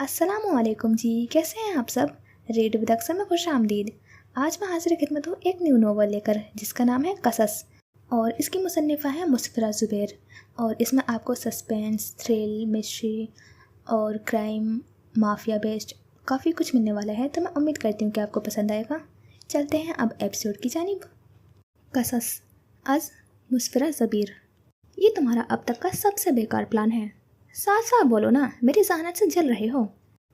अस्सलाम वालेकुम जी, कैसे हैं आप सब। रेडियो विदक्सा में खुश आमदीद। आज मैं हाजिर खिदमत हूँ एक न्यू नोवेल लेकर जिसका नाम है कसस और इसकी मुसन्निफ़ा है मुस्फिरा ज़ुबैर। और इसमें आपको सस्पेंस, थ्रिल, मिस्ट्री और क्राइम, माफिया बेस्ड काफ़ी कुछ मिलने वाला है, तो मैं उम्मीद करती हूँ कि आपको पसंद आएगा। चलते हैं अब एपिसोड की जानिब। कसस अज़ मुस्फिरा ज़बीर। ये तुम्हारा अब तक का सबसे बेकार प्लान है। साफ साफ बोलो ना, मेरी जहानत से जल रहे हो।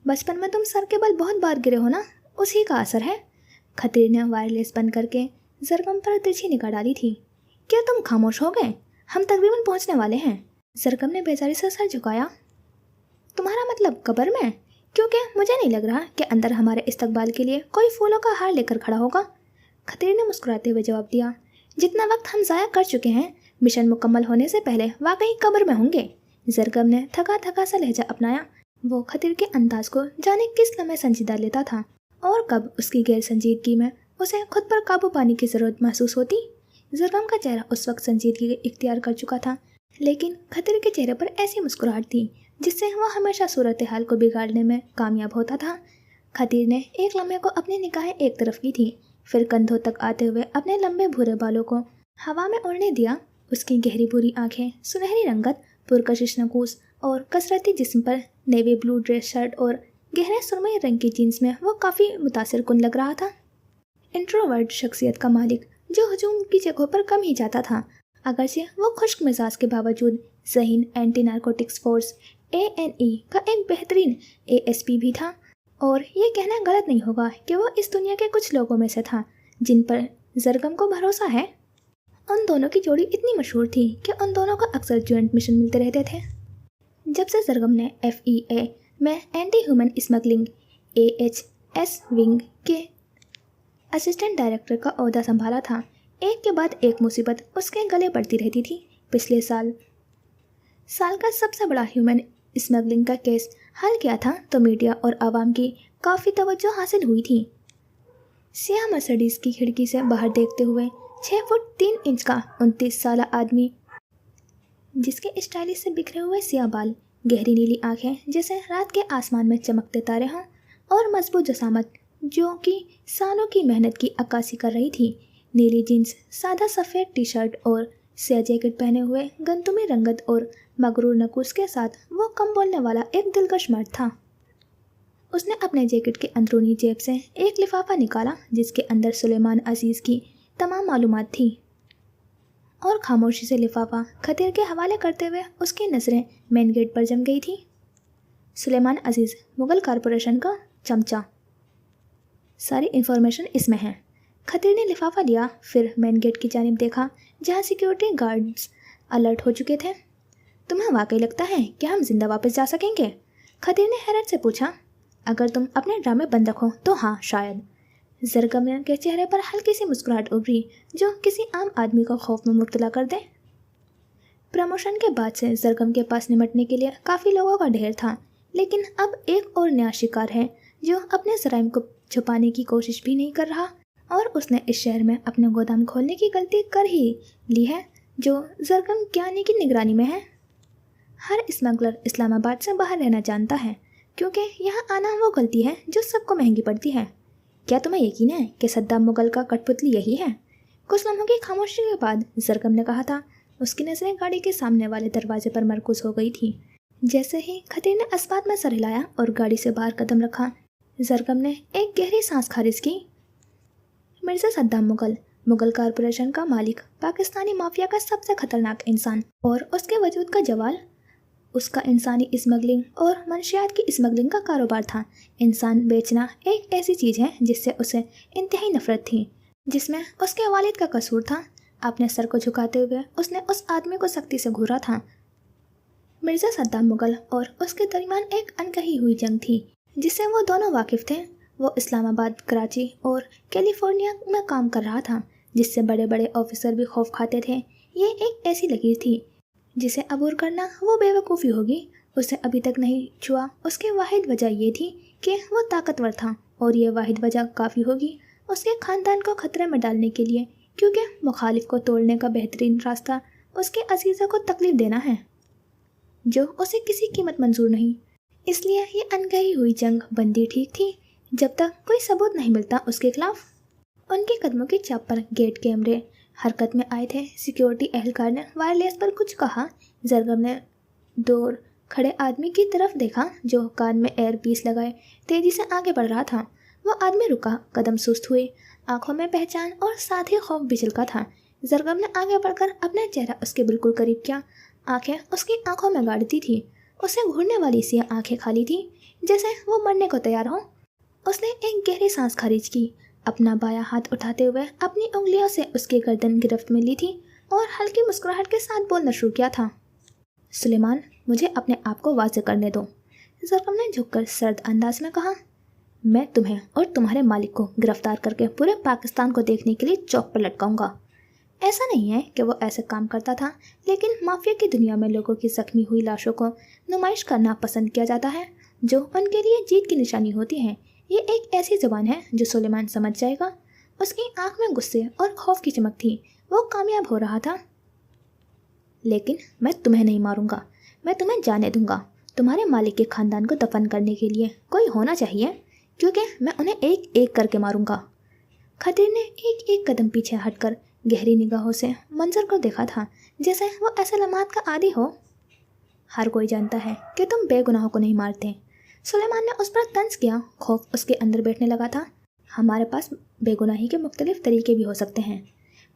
बचपन में तुम सर के बल बहुत बार गिरे हो ना, उसी का असर है। खतीर ने वायरलेस बंद करके जरगम पर तिरछी निगाह डाली थी। क्या तुम खामोश हो गए? हम तकरीबन पहुंचने वाले हैं। जरगम ने बेजारी से सर झुकाया। तुम्हारा मतलब कब्र में? क्योंकि मुझे नहीं लग रहा कि अंदर हमारे इस्तकबाल के लिए कोई फूलों का हार लेकर खड़ा होगा। खतीर ने मुस्कुराते हुए जवाब दिया। जितना वक्त हम ज़ाया कर चुके हैं, मिशन मुकम्मल होने से पहले वाकई कब्र में होंगे। जरगम ने थका थका सा लहजा अपनाया। वो खतीर के अंदाज को जाने किस लम्हे संजीदा लेता था और कब उसकी गैर संजीदगी में उसे खुद पर काबू पाने की ज़रूरत महसूस होती। जरगम का चेहरा उस वक्त संजीदगी इख्तियार कर चुका था, लेकिन खतीर के चेहरे पर ऐसी मुस्कुराहट थी जिससे वह हमेशा सूरत हाल को बिगाड़ने में कामयाब होता था। खतीर ने एक लम्हे को अपनी निगाहें एक तरफ की थी, फिर कंधों तक आते हुए अपने लंबे भूरे बालों को हवा में उड़ने दिया। उसकी गहरी भूरी आंखें, सुनहरी रंगत, पुरकशिश नकूस और कसरती जिस्म पर नेवी ब्लू ड्रेस शर्ट और गहरे सुरमई रंग की जीन्स में वो काफ़ी मुतासिर कुन लग रहा था। इंट्रोवर्ट शख्सियत का मालिक जो हजूम की जगहों पर कम ही जाता था, अगरचे वो खुश्क मिजाज के बावजूद ज़हीन एंटी नारकोटिक्स फोर्स ANE का एक बेहतरीन ASP भी था। और ये कहना गलत नहीं होगा कि वो इस दुनिया के कुछ लोगों में से था जिन पर जरगम को भरोसा है। उन दोनों की जोड़ी इतनी मशहूर थी कि उन दोनों को अक्सर ज्वाइंट मिशन मिलते रहते थे। जब से जरगम ने FEA में anti human smuggling AHS wing के असिस्टेंट डायरेक्टर का ओहदा संभाला था, एक के बाद एक मुसीबत उसके गले पड़ती रहती थी। पिछले साल का सबसे बड़ा ह्यूमन स्मगलिंग का केस हल किया था तो मीडिया और आवाम की काफ़ी तवज्जो हासिल हुई थी। सियाह मर्सिडीज़ की खिड़की से बाहर देखते हुए 6 फुट 3 इंच का 29 साल आदमी, जिसके स्टाइलिश से बिखरे हुए सियाह बाल, गहरी नीली आंखें जैसे रात के आसमान में चमकते तारे हों और मजबूत जसामत जो कि सालों की मेहनत की अक्कासी कर रही थी। नीली जीन्स, सादा सफ़ेद टी शर्ट और स्या जैकेट पहने हुए गंतुमी रंगत और मगरूर नकूस के साथ वो कम बोलने वाला एक दिलकश मर्द था। उसने अपने जैकेट के अंदरूनी जेब से एक लिफाफा निकाला जिसके अंदर सुलेमान अजीज़ की तमाम मालूमात थी और खामोशी से लिफाफा खतीर के हवाले करते हुए उसकी नज़रें मेन गेट पर जम गई थी। सुलेमान अजीज़, मुग़ल कॉरपोरेशन का चमचा। सारी इन्फॉर्मेशन इसमें है। खतीर ने लिफाफा लिया, फिर मेन गेट की जानिब देखा जहाँ सिक्योरिटी गार्ड्स अलर्ट हो चुके थे। तुम्हें वाकई लगता है कि हम जिंदा वापस जा सकेंगे? खतीर ने हैरत से पूछा। अगर तुम अपने ड्रामे बंद रखो तो हाँ, शायद। जरगम के चेहरे पर हल्की सी मुस्कुराहट उभरी जो किसी आम आदमी को खौफ में मुब्तला कर दे। प्रमोशन के बाद से जरगम के पास निमटने के लिए काफ़ी लोगों का ढेर था, लेकिन अब एक और नया शिकार है जो अपने जराइम को छुपाने की कोशिश भी नहीं कर रहा और उसने इस शहर में अपने गोदाम खोलने की गलती कर ही ली है जो जरगम ज्ञानी की निगरानी में है। हर स्मगलर इस्लामाबाद से बाहर रहना जानता है क्योंकि यहाँ आना वो गलती है जो सबको महंगी पड़ती है। क्या तुम्हें यकीन है कि सद्दाम मुगल का कठपुतली यही है? कुछ लम्हों की खामोशी के बाद जरगम ने कहा था। उसकी नज़रें गाड़ी के सामने वाले दरवाजे पर मरकूज हो गई थी। जैसे ही खतीर ने अस्बात में सर हिलाया और गाड़ी से बाहर कदम रखा, जरगम ने एक गहरी सांस खारिज की। मिर्ज़ा सद्दाम मुगल कॉरपोरेशन का मालिक, पाकिस्तानी माफिया का सबसे खतरनाक इंसान और उसके वजूद का जवाल उसका इंसानी स्मगलिंग और मंशियात की स्मगलिंग का कारोबार था। इंसान बेचना एक ऐसी चीज़ है जिससे उसे इंतहाई नफरत थी, जिसमें उसके वालिद का कसूर था। अपने सर को झुकाते हुए उसने उस आदमी को सख्ती से घूरा था। मिर्ज़ा सद्दाम मुगल और उसके दरमियान एक अनकही हुई जंग थी जिससे वो दोनों वाकिफ़ थे। वो इस्लामाबाद, कराची और कैलिफोर्निया में काम कर रहा था, जिससे बड़े बड़े ऑफिसर भी खौफ खाते थे। ये एक ऐसी लकीर थी जिसे अबूर करना वो बेवकूफ़ी होगी। उसे अभी तक नहीं छुआ। उसकी वाहिद वजह ये थी कि वो ताकतवर था और ये वाहिद वजह काफ़ी होगी उसके ख़ानदान को ख़तरे में डालने के लिए, क्योंकि मुखालिफ को तोड़ने का बेहतरीन रास्ता उसके अजीज़ों को तकलीफ देना है जो उसे किसी कीमत मंजूर नहीं। اس لیے یہ انگہی ہوئی جنگ بندی ٹھیک تھی جب تک کوئی ثبوت نہیں ملتا اس کے خلاف۔ ان کے قدموں کی چاپ پر گیٹ کیمرے حرکت میں آئے تھے۔ سیکیورٹی اہلکار نے وائرلیس پر کچھ کہا۔ زرگم نے دور کھڑے آدمی کی طرف دیکھا جو کان میں ایئر پیس لگائے تیزی سے آگے بڑھ رہا تھا۔ وہ آدمی رکا، قدم سست ہوئے، آنکھوں میں پہچان اور ساتھ ہی خوف بھی جھلکا تھا۔ زرگم نے آگے بڑھ کر اپنا چہرہ اس کے بالکل قریب کیا۔ آنکھیں اس کی آنکھوں میں گاڑتی تھی، اسے گھورنے والی سیاہ آنکھیں خالی تھیں جیسے وہ مرنے کو تیار ہو۔ اس نے ایک گہری سانس خارج کی، اپنا بایاں ہاتھ اٹھاتے ہوئے اپنی انگلیوں سے اس کی گردن گرفت میں لی تھی اور ہلکی مسکراہٹ کے ساتھ بولنا شروع کیا تھا۔ سلیمان، مجھے اپنے آپ کو واضح کرنے دو، زرگم نے جھک کر سرد انداز میں کہا۔ میں تمہیں اور تمہارے مالک کو گرفتار کر کے پورے پاکستان کو دیکھنے کے لیے چوک پر لٹکاؤں گا۔ ایسا نہیں ہے کہ وہ ایسے کام کرتا تھا، لیکن مافیا کی دنیا میں لوگوں کی زخمی ہوئی لاشوں کو نمائش کرنا پسند کیا جاتا ہے جو ان کے لیے جیت کی نشانی ہوتی ہے۔ یہ ایک ایسی زبان ہے جو سلیمان سمجھ جائے گا۔ اس کی آنکھ میں غصے اور خوف کی چمک تھی، وہ کامیاب ہو رہا تھا۔ لیکن میں تمہیں نہیں ماروں گا، میں تمہیں جانے دوں گا۔ تمہارے مالک کے خاندان کو دفن کرنے کے لیے کوئی ہونا چاہیے، کیونکہ میں انہیں ایک ایک کر کے ماروں گا۔ خطیر نے ایک ایک قدم پیچھے ہٹ کر گہری نگاہوں سے منظر کو دیکھا تھا جیسے وہ ایسے لمحات کا عادی ہو۔ ہر کوئی جانتا ہے کہ تم بے گناہوں کو نہیں مارتے، سلیمان نے اس پر طنز کیا۔ خوف اس کے اندر بیٹھنے لگا تھا۔ ہمارے پاس بے گناہی کے مختلف طریقے بھی ہو سکتے ہیں۔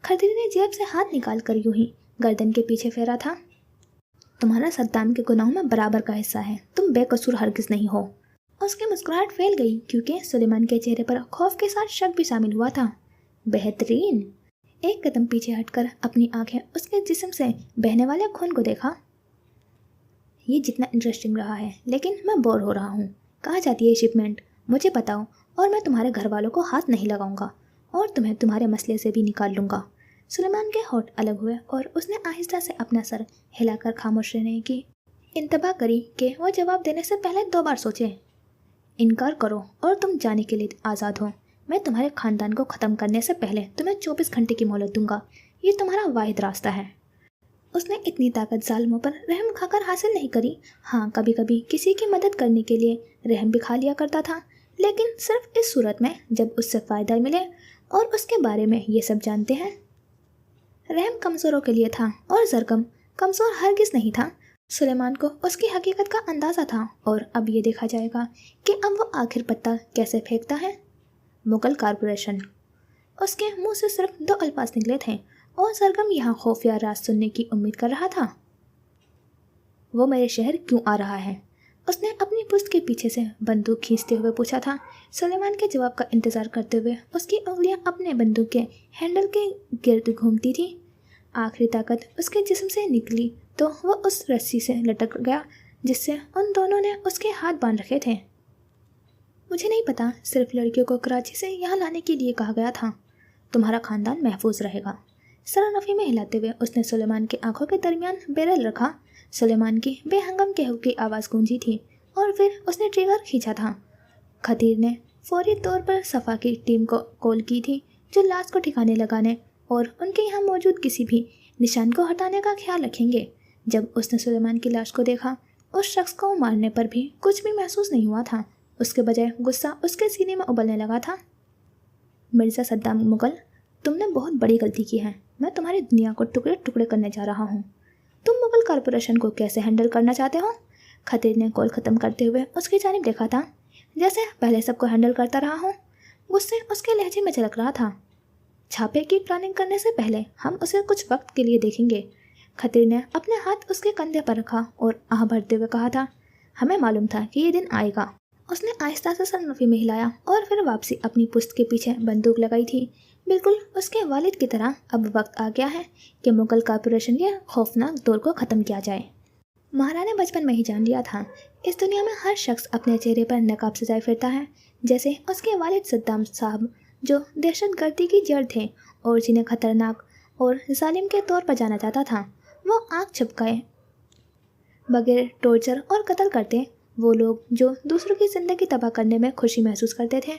خطیر نے جیب سے ہاتھ نکال کر یوں ہی گردن کے پیچھے پھیرا تھا۔ تمہارا صدام کے گناہوں میں برابر کا حصہ ہے، تم بے قصور ہرگز نہیں ہو۔ اس کی مسکراہٹ پھیل گئی کیونکہ سلیمان کے چہرے پر خوف کے ساتھ شک بھی شامل ہوا تھا۔ بہترین۔ ایک قدم پیچھے ہٹ کر اپنی آنکھیں اس کے جسم سے بہنے والے خون کو دیکھا۔ یہ جتنا انٹرسٹنگ رہا ہے، لیکن میں بور ہو رہا ہوں۔ کہاں جاتی ہے شپمنٹ؟ مجھے بتاؤ اور میں تمہارے گھر والوں کو ہاتھ نہیں لگاؤں گا اور تمہیں تمہارے مسئلے سے بھی نکال لوں گا۔ سلیمان کے ہونٹ الگ ہوئے اور اس نے آہستہ سے اپنا سر ہلا کر خاموش رہنے کی انتباہ کری کہ وہ جواب دینے سے پہلے 2 بار سوچے۔ انکار کرو اور تم جانے کے لیے آزاد ہو۔ میں تمہارے خاندان کو ختم کرنے سے پہلے تمہیں 24 گھنٹے کی مہلت دوں گا۔ یہ تمہارا واحد راستہ ہے۔ اس نے اتنی طاقت ظالموں پر رحم کھا کر حاصل نہیں کری۔ ہاں، کبھی کبھی کسی کی مدد کرنے کے لیے رحم بھی کھا لیا کرتا تھا، لیکن صرف اس صورت میں جب اس سے فائدہ ملے اور اس کے بارے میں یہ سب جانتے ہیں۔ رحم کمزوروں کے لیے تھا اور زرگم کمزور ہرگز نہیں تھا۔ سلیمان کو اس کی حقیقت کا اندازہ تھا اور اب یہ دیکھا جائے گا کہ اب وہ آخر پتہ کیسے پھینکتا ہے۔ مغل کارپوریشن۔ اس کے منہ سے صرف 2 الفاظ نکلے تھے اور زرگم یہاں خفیہ راز سننے کی امید کر رہا تھا۔ وہ میرے شہر کیوں آ رہا ہے؟ اس نے اپنی پشت کے پیچھے سے بندوق کھینچتے ہوئے پوچھا تھا۔ سلیمان کے جواب کا انتظار کرتے ہوئے اس کی انگلیاں اپنے بندوق کے ہینڈل کے گرد گھومتی تھیں۔ آخری طاقت اس کے جسم سے نکلی تو وہ اس رسی سے لٹک گیا جس سے ان دونوں نے اس کے ہاتھ باندھ رکھے تھے۔ مجھے نہیں پتا، صرف لڑکیوں کو کراچی سے یہاں لانے کے لیے کہا گیا تھا۔ تمہارا خاندان محفوظ رہے گا۔ سر نفی میں ہلاتے ہوئے اس نے سلیمان کی آنکھوں کے درمیان بیرل رکھا۔ سلیمان کی بے ہنگم کہو کی آواز گونجی تھی اور پھر اس نے ٹریگر کھینچا تھا۔ خطیر نے فوری طور پر صفا کی ٹیم کو کال کی تھی جو لاش کو ٹھکانے لگانے اور ان کے یہاں موجود کسی بھی نشان کو ہٹانے کا خیال رکھیں گے۔ جب اس نے سلیمان کی لاش کو دیکھا، اس شخص کو مارنے پر بھی کچھ بھی محسوس نہیں ہوا تھا، اس کے بجائے غصہ اس کے سینے میں ابلنے لگا تھا۔ مرزا صدام مغل، تم نے بہت بڑی غلطی کی ہے۔ میں تمہاری دنیا کو ٹکڑے ٹکڑے کرنے جا رہا ہوں۔ تم مغل کارپوریشن کو کیسے ہینڈل کرنا چاہتے ہو؟ خطیر نے کال ختم کرتے ہوئے اس کی جانب دیکھا تھا۔ جیسے پہلے سب کو ہینڈل کرتا رہا ہوں۔ غصے اس کے لہجے میں جھلک رہا تھا۔ چھاپے کی پلاننگ کرنے سے پہلے ہم اسے کچھ وقت کے لیے دیکھیں گے۔ خطیر نے اپنے ہاتھ اس کے کندھے پر رکھا اور آہ بھرتے ہوئے کہا تھا، ہمیں معلوم تھا کہ یہ دن آئے گا۔ اس نے آہستہ سے سر نفی میں ہلایا اور پھر واپسی اپنی پشت کے پیچھے بندوق لگائی تھی۔ بالکل اس کے والد کی طرح اب وقت آ گیا ہے کہ مغل کارپوریشن کے خوفناک دور کو ختم کیا جائے۔ مہارا نے بچپن میں ہی جان لیا تھا، اس دنیا میں ہر شخص اپنے چہرے پر نقاب سجائے پھرتا ہے، جیسے اس کے والد صدام صاحب جو دہشت گردی کی جڑ تھے اور جنہیں خطرناک اور ظالم کے طور پر جانا جاتا تھا۔ وہ آنکھ چھپکائے بغیر ٹارچر اور قتل کرتے، وہ لوگ جو دوسروں کی زندگی تباہ کرنے میں خوشی محسوس کرتے تھے۔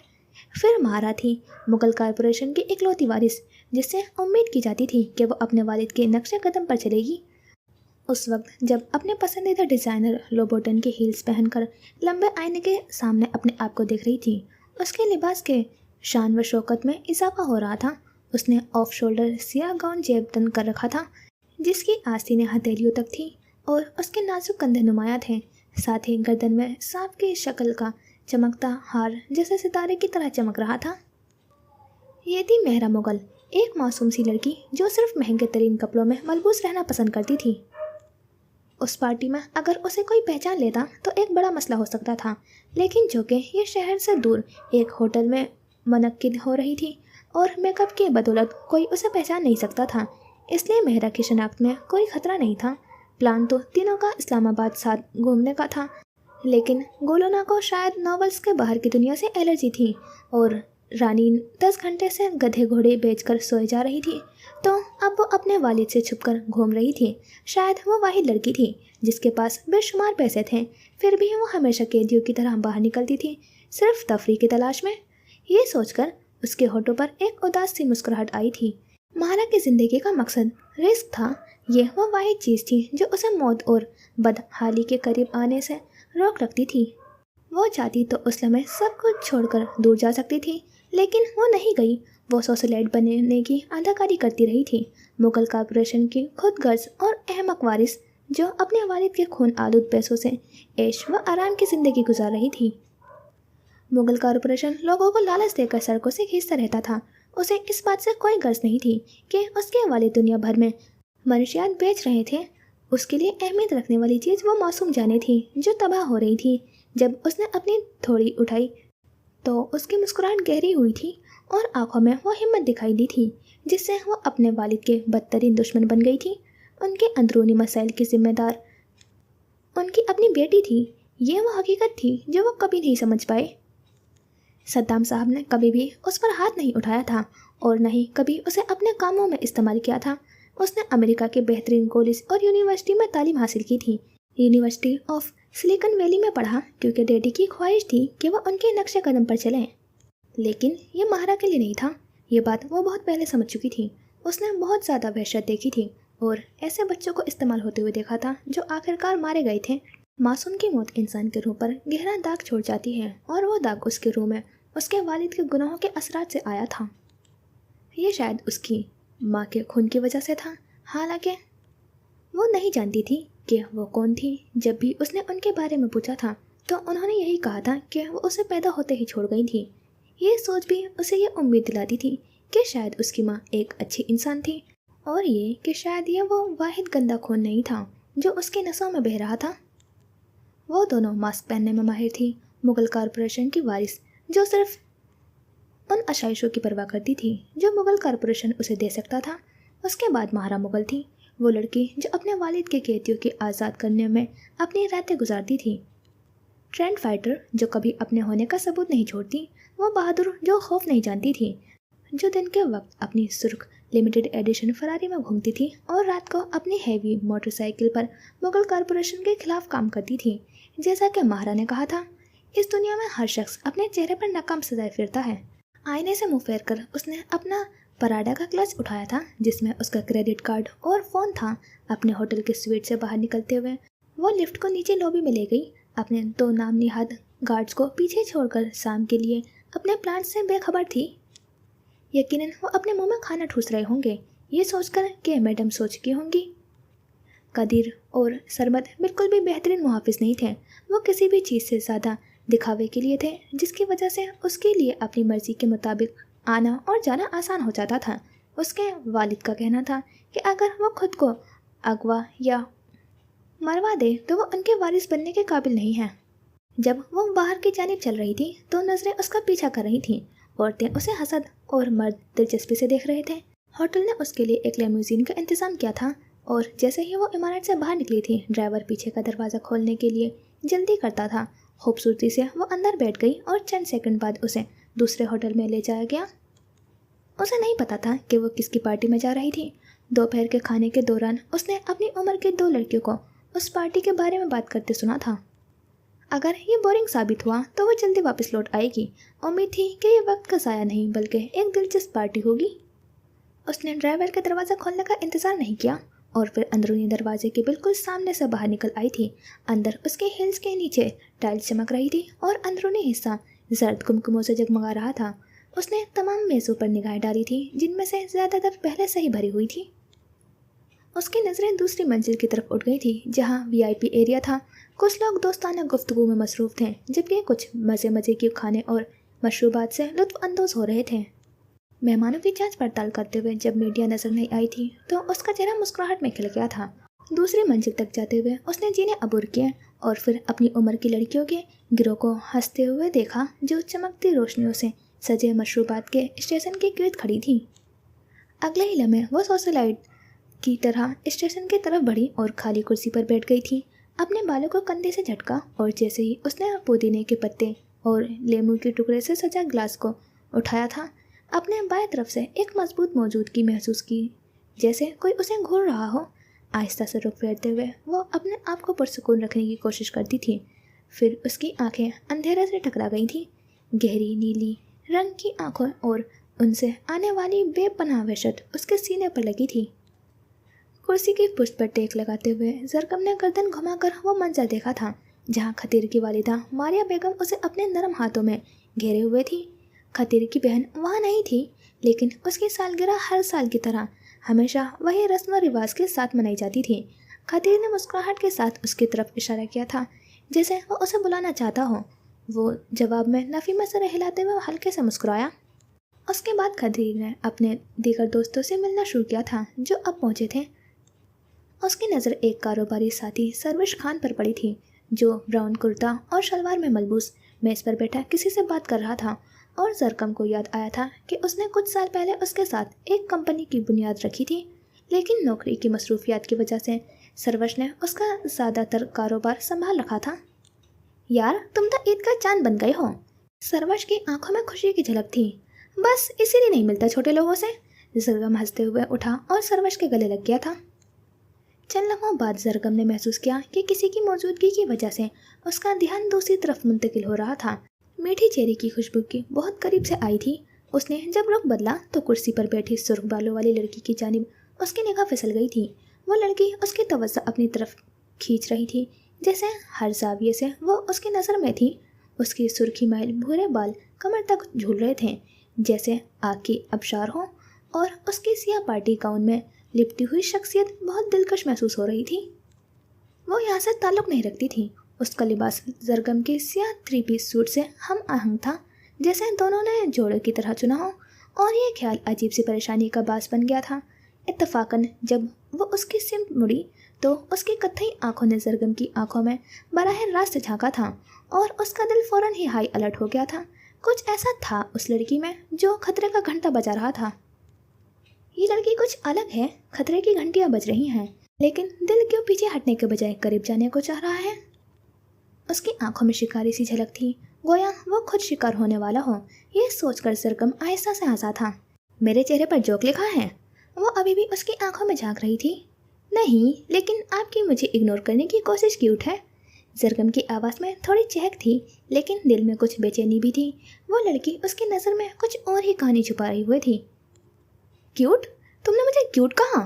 پھر مہارا تھی مغل کارپوریشن کی اکلوتی وارث، جس سے امید کی جاتی تھی کہ وہ اپنے والد کے نقش قدم پر چلے گی۔ उस वक्त जब अपने पसंदीदा डिज़ाइनर लोबोटन के हील्स पहनकर लंबे आईने के सामने अपने आप को देख रही थी, उसके लिबास के शान व शौकत में इजाफा हो रहा था। उसने ऑफ शोल्डर सियाह गाउन जेब तन कर रखा था, जिसकी आस्तीनें हथेलियों तक थी और उसके नाजुक कंधे नुमाया थे। साथ ही गर्दन में सांप की शक्ल का चमकता हार जैसे सितारे की तरह चमक रहा था। ये थी मेहरा मुगल, एक मासूम सी लड़की जो सिर्फ महंगे तरीन कपड़ों में मलबूस रहना पसंद करती थी। उस पार्टी में अगर उसे कोई पहचान लेता तो एक बड़ा मसला हो सकता था, लेकिन जो कि ये शहर से दूर एक होटल में मुनक्किद हो रही थी और मेकअप की बदौलत कोई उसे पहचान नहीं सकता था, इसलिए मेहरा की शनाख्त में कोई खतरा नहीं था। प्लान तो तीनों का इस्लामाबाद साथ घूमने का था, लेकिन गोलोना को शायद नॉवेल्स के बाहर की दुनिया से एलर्जी थी और रानी 10 घंटे से गधे घोड़े बेचकर सोए जा रही थी, तो अब वो अपने वालिद से छुपकर घूम रही थी। शायद वो वाहिद लड़की थी जिसके पास बेशुमार पैसे थे, फिर भी वो हमेशा कैदियों की तरह बाहर निकलती थी, सिर्फ तफरीह की तलाश में। ये सोचकर उसके होठों पर एक उदास सी मुस्कुराहट आई थी। महारा की ज़िंदगी का मकसद रिस्क था। यह वो वाहिद चीज़ थी जो उसे मौत और बदहाली के करीब आने से रोक रखती थी। वो चाहती तो उस लम्हे सब कुछ छोड़कर दूर जा सकती थी, लेकिन वो नहीं गई। वो सोशलाइट बनने की अदाकारी करती रही थी, मुगल कॉर्पोरेशन की खुद गर्ज और अहमक वारिस जो अपने वालिद के खून आलूद पैसों से ऐश व आराम की ज़िंदगी गुजार रही थी। मुगल कॉर्पोरेशन लोगों को लालच देकर सड़कों से खींचता रहता था। उसे इस बात से कोई गर्ज नहीं थी कि उसके वालिद दुनिया भर में मनशियात बेच रहे थे। उसके लिए अहमियत रखने वाली चीज़ वो मासूम जाने थी जो तबाह हो रही थी। जब उसने अपनी थोड़ी उठाई तो उसकी मुस्कुराहट गहरी हुई थी और आंखों में वो हिम्मत दिखाई दी थी जिससे वो अपने वालिद के बदतरीन दुश्मन बन गई थी। उनके अंदरूनी मसाइल की जिम्मेदार उनकी अपनी बेटी थी। ये वो हकीकत थी जो वो कभी नहीं समझ पाए। सद्दाम साहब ने कभी भी उस पर हाथ नहीं उठाया था और न ही कभी उसे अपने कामों में इस्तेमाल किया था। उसने अमेरिका के बेहतरीन कॉलेज और यूनिवर्सिटी में तालीम हासिल की थी। यूनिवर्सिटी ऑफ सिलिकॉन वैली में पढ़ा क्योंकि डैडी की ख्वाहिश थी कि वह उनके नक्शे कदम पर चलें। लेकिन ये महारा के लिए नहीं था। ये बात वो बहुत पहले समझ चुकी थी। उसने बहुत ज़्यादा वहशत देखी थी और ऐसे बच्चों को इस्तेमाल होते हुए देखा था जो आखिरकार मारे गए थे। मासूम की मौत इंसान के रूह पर गहरा दाग छोड़ जाती है और वो दाग उसके रूह में उसके वालिद के गुनाहों के असरात से आया था। ये शायद उसकी माँ के खून की वजह से था। हालांकि वो नहीं जानती थी कि वो कौन थी। जब भी उसने उनके बारे में पूछा था तो उन्होंने यही कहा था कि वो उसे पैदा होते ही छोड़ गई थी। ये सोच भी उसे ये उम्मीद दिलाती थी कि शायद उसकी माँ एक अच्छी इंसान थी और ये कि शायद ये वो वाहिद गंदा खून नहीं था जो उसके नसों में बह रहा था। वो दोनों मास्क पहनने में माहिर थी। मुगल कॉर्पोरेशन की वारिस जो सिर्फ उन आशाइशों की परवाह करती थी जो मुगल कॉर्पोरेशन उसे दे सकता था। उसके बाद महारा मुगल थी, वो लड़की जो अपने वालिद के कैदियों के आज़ाद करने में अपनी रातें गुजारती थी। ट्रेंड फाइटर जो कभी अपने होने का सबूत नहीं छोड़ती। वो बहादुर जो खौफ नहीं जानती थी, जो दिन के वक्त अपनी सुर्ख लिमिटेड एडिशन फरारी में घूमती थी और रात को अपनी हैवी मोटरसाइकिल पर मुगल कॉर्पोरेशन के खिलाफ काम करती थी। जैसा कि महारा ने कहा था, इस दुनिया में हर शख्स अपने चेहरे पर नाकाम सजाए फिरता है। आईने से मुंह फेर कर उसने अपना पराडा का क्लच उठाया था जिसमें उसका क्रेडिट कार्ड और फ़ोन था। अपने होटल के स्वीट से बाहर निकलते हुए वो लिफ्ट को नीचे लॉबी में ले गई। अपने 2 नाम निहाद गार्ड्स को पीछे छोड़कर शाम के लिए अपने प्लान से बेखबर थी। यकीनन वो अपने मुंह में खाना ठूस रहे होंगे, ये सोचकर कि मैडम सोच की होंगी। कदीर और सरमद बिल्कुल भी बेहतरीन मुहाफिज नहीं थे। वो किसी भी चीज़ से ज़्यादा दिखावे के लिए थे, जिसकी वजह से उसके लिए अपनी मर्जी के मुताबिक आना और जाना आसान हो जाता था। उसके वालिद का कहना था कि अगर वो खुद को अगवा या मरवा दे तो वो उनके वारिस बनने के काबिल नहीं है। जब वो बाहर की जानिब चल रही थी तो नज़रें उसका पीछा कर रही थीं। औरतें उसे हसद और मर्द दिलचस्पी से देख रहे थे। होटल ने उसके लिए एक लिमोजीन का इंतज़ाम किया था और जैसे ही वो इमारत से बाहर निकली थी, ड्राइवर पीछे का दरवाज़ा खोलने के लिए जल्दी करता था। खूबसूरती से वो अंदर बैठ गई और चंद सेकंड बाद उसे दूसरे होटल में ले जाया गया। उसे नहीं पता था कि वो किसकी पार्टी में जा रही थी। दोपहर के खाने के दौरान उसने अपनी उम्र के 2 लड़कियों को उस पार्टी के बारे में बात करते सुना था। अगर ये बोरिंग साबित हुआ तो वो जल्दी वापस लौट आएगी। उम्मीद थी कि ये वक्त का ज़ाया नहीं बल्कि एक दिलचस्प पार्टी होगी। उसने ड्राइवर का दरवाज़ा खोलने का इंतज़ार नहीं किया। और फिर अंदरूनी दरवाजे के बिल्कुल सामने से बाहर निकल आई थी। अंदर उसके हिल्स के नीचे टाइल्स चमक रही थी और अंदरूनी हिस्सा जर्द कुमकुमों से जगमगा रहा था। उसने तमाम मेज़ों पर निगाहें डाली थी, जिनमें से ज़्यादातर पहले से ही भरी हुई थी। उसकी नज़रें दूसरी मंजिल की तरफ उठ गई थी, जहाँ वीआईपी एरिया था। कुछ लोग दोस्ताना गुफ्तगू में मसरूफ़ थे, जबकि कुछ मज़े के खाने और मशरूबात से लुत्फ़ अंदोज़ हो रहे थे। मेहमानों की जांच पड़ताल करते हुए जब मीडिया नजर नहीं आई थी तो उसका चेहरा मुस्कुराहट में खिल गया था। दूसरी मंजिल तक जाते हुए उसने जीने अबूर किए और फिर अपनी उम्र की लड़कियों के गिरोह को हंसते हुए देखा, जो चमकती रोशनियों से सजे मशरूबात के स्टेशन के गिर्द खड़ी थी। अगले ही लम्हे वो सोशलाइट की तरह स्टेशन की तरफ बढ़ी और खाली कुर्सी पर बैठ गई थी। अपने बालों को कंधे से झटका और जैसे ही उसने पुदीने के पत्ते और लेमू के टुकड़े से सजा ग्लास को उठाया था, अपने बाएं तरफ से एक मजबूत मौजूदगी महसूस की, जैसे कोई उसे घूर रहा हो। आहिस्ता से रुख फेरते हुए वो अपने आप को पुरसुकून रखने की कोशिश करती थी। फिर उसकी आंखें अंधेरे से टकरा गई थीं। गहरी नीली रंग की आंखों और उनसे आने वाली बेपनाह वहशत उसके सीने पर लगी थी। कुर्सी की पुष्ट पर टेक लगाते हुए जरकम ने गर्दन घुमाकर वो मंजर देखा था, जहाँ खतीर की वालिदा मारिया बेगम उसे अपने नरम हाथों में घेरे हुए थी। खतीर की बहन वहाँ नहीं थी, लेकिन उसकी सालगिरह हर साल की तरह हमेशा वही रस्म व रिवाज के साथ मनाई जाती थी। खतीर ने मुस्कुराहट के साथ उसकी तरफ इशारा किया था, जैसे वो उसे बुलाना चाहता हो। वो जवाब में नफ़ी में सर हिलाते हुए हल्के से मुस्कुराया। उसके बाद खतीर ने अपने दीगर दोस्तों से मिलना शुरू किया था, जो अब पहुँचे थे। उसकी नज़र एक कारोबारी साथी सरविश खान पर पड़ी थी, जो ब्राउन कुर्ता और शलवार में मलबूस मेज़ पर बैठा किसी से बात कर रहा था। और जरकम को याद आया था कि उसने कुछ साल पहले उसके साथ एक कंपनी की बुनियाद रखी थी, लेकिन नौकरी की मसरूफियात की वजह से सरवश ने उसका ज़्यादातर कारोबार संभाल रखा था। यार, तुम तो ईद का चांद बन गए हो। सरवश की आंखों में खुशी की झलक थी। बस इसीलिए नहीं मिलता छोटे लोगों से। जरगम हंसते हुए उठा और सरवश के गले लग गया था। चंद लम्हों बाद जरगम ने महसूस किया कि किसी की मौजूदगी की वजह से उसका ध्यान दूसरी तरफ मुंतकिल हो रहा था। मीठी चेरी की खुशबू की बहुत करीब से आई थी। उसने जब रुख बदला तो कुर्सी पर बैठी सुर्ख बालों वाली लड़की की जानिब उसकी निगाह फिसल गई थी। वो लड़की उसकी तवज्जो अपनी तरफ खींच रही थी, जैसे हर जाविये से वो उसकी नज़र में थी। उसकी सुर्खी मैल भूरे बाल कमर तक झूल रहे थे, जैसे आग की अबशार हो, और उसकी सियाह पार्टी गाउन में लिपटी हुई शख्सियत बहुत दिलकश महसूस हो रही थी। वो यहाँ से ताल्लुक़ नहीं रखती थी। उसका लिबास जरगम के सियाह 3 पीस सूट से हम आहंग था, जैसे दोनों ने जोड़े की तरह चुना हो, और ये ख्याल अजीब सी परेशानी का बास बन गया था। इत्तफाकन जब वो उसकी सिमत मुड़ी तो उसकी कत्थई आंखों ने जरगम की आंखों में बराह रास्त झांका था, और उसका दिल फौरन ही हाई अलर्ट हो गया था। कुछ ऐसा था उस लड़की में जो खतरे का घंटा बजा रहा था। ये लड़की कुछ अलग है। खतरे की घंटियाँ बज रही हैं, लेकिन दिल क्यों पीछे हटने के बजाय करीब जाने को चाह रहा है। उसकी आंखों में शिकारी सी झलक थी, गोया वो खुद शिकार होने वाला हो। ये सोचकर जरगम आहिस्ता से हंसा था। मेरे चेहरे पर जोक लिखा है? वो अभी भी उसकी आंखों में झांक रही थी। नहीं, लेकिन आपकी मुझे इग्नोर करने की कोशिश क्यूट है। जरगम की आवाज़ में थोड़ी चहक थी, लेकिन दिल में कुछ बेचैनी भी थी। वो लड़की उसकी नज़र में कुछ और ही कहानी छुपा रही हुई थी। क्यूट? तुमने मुझे क्यूट कहा?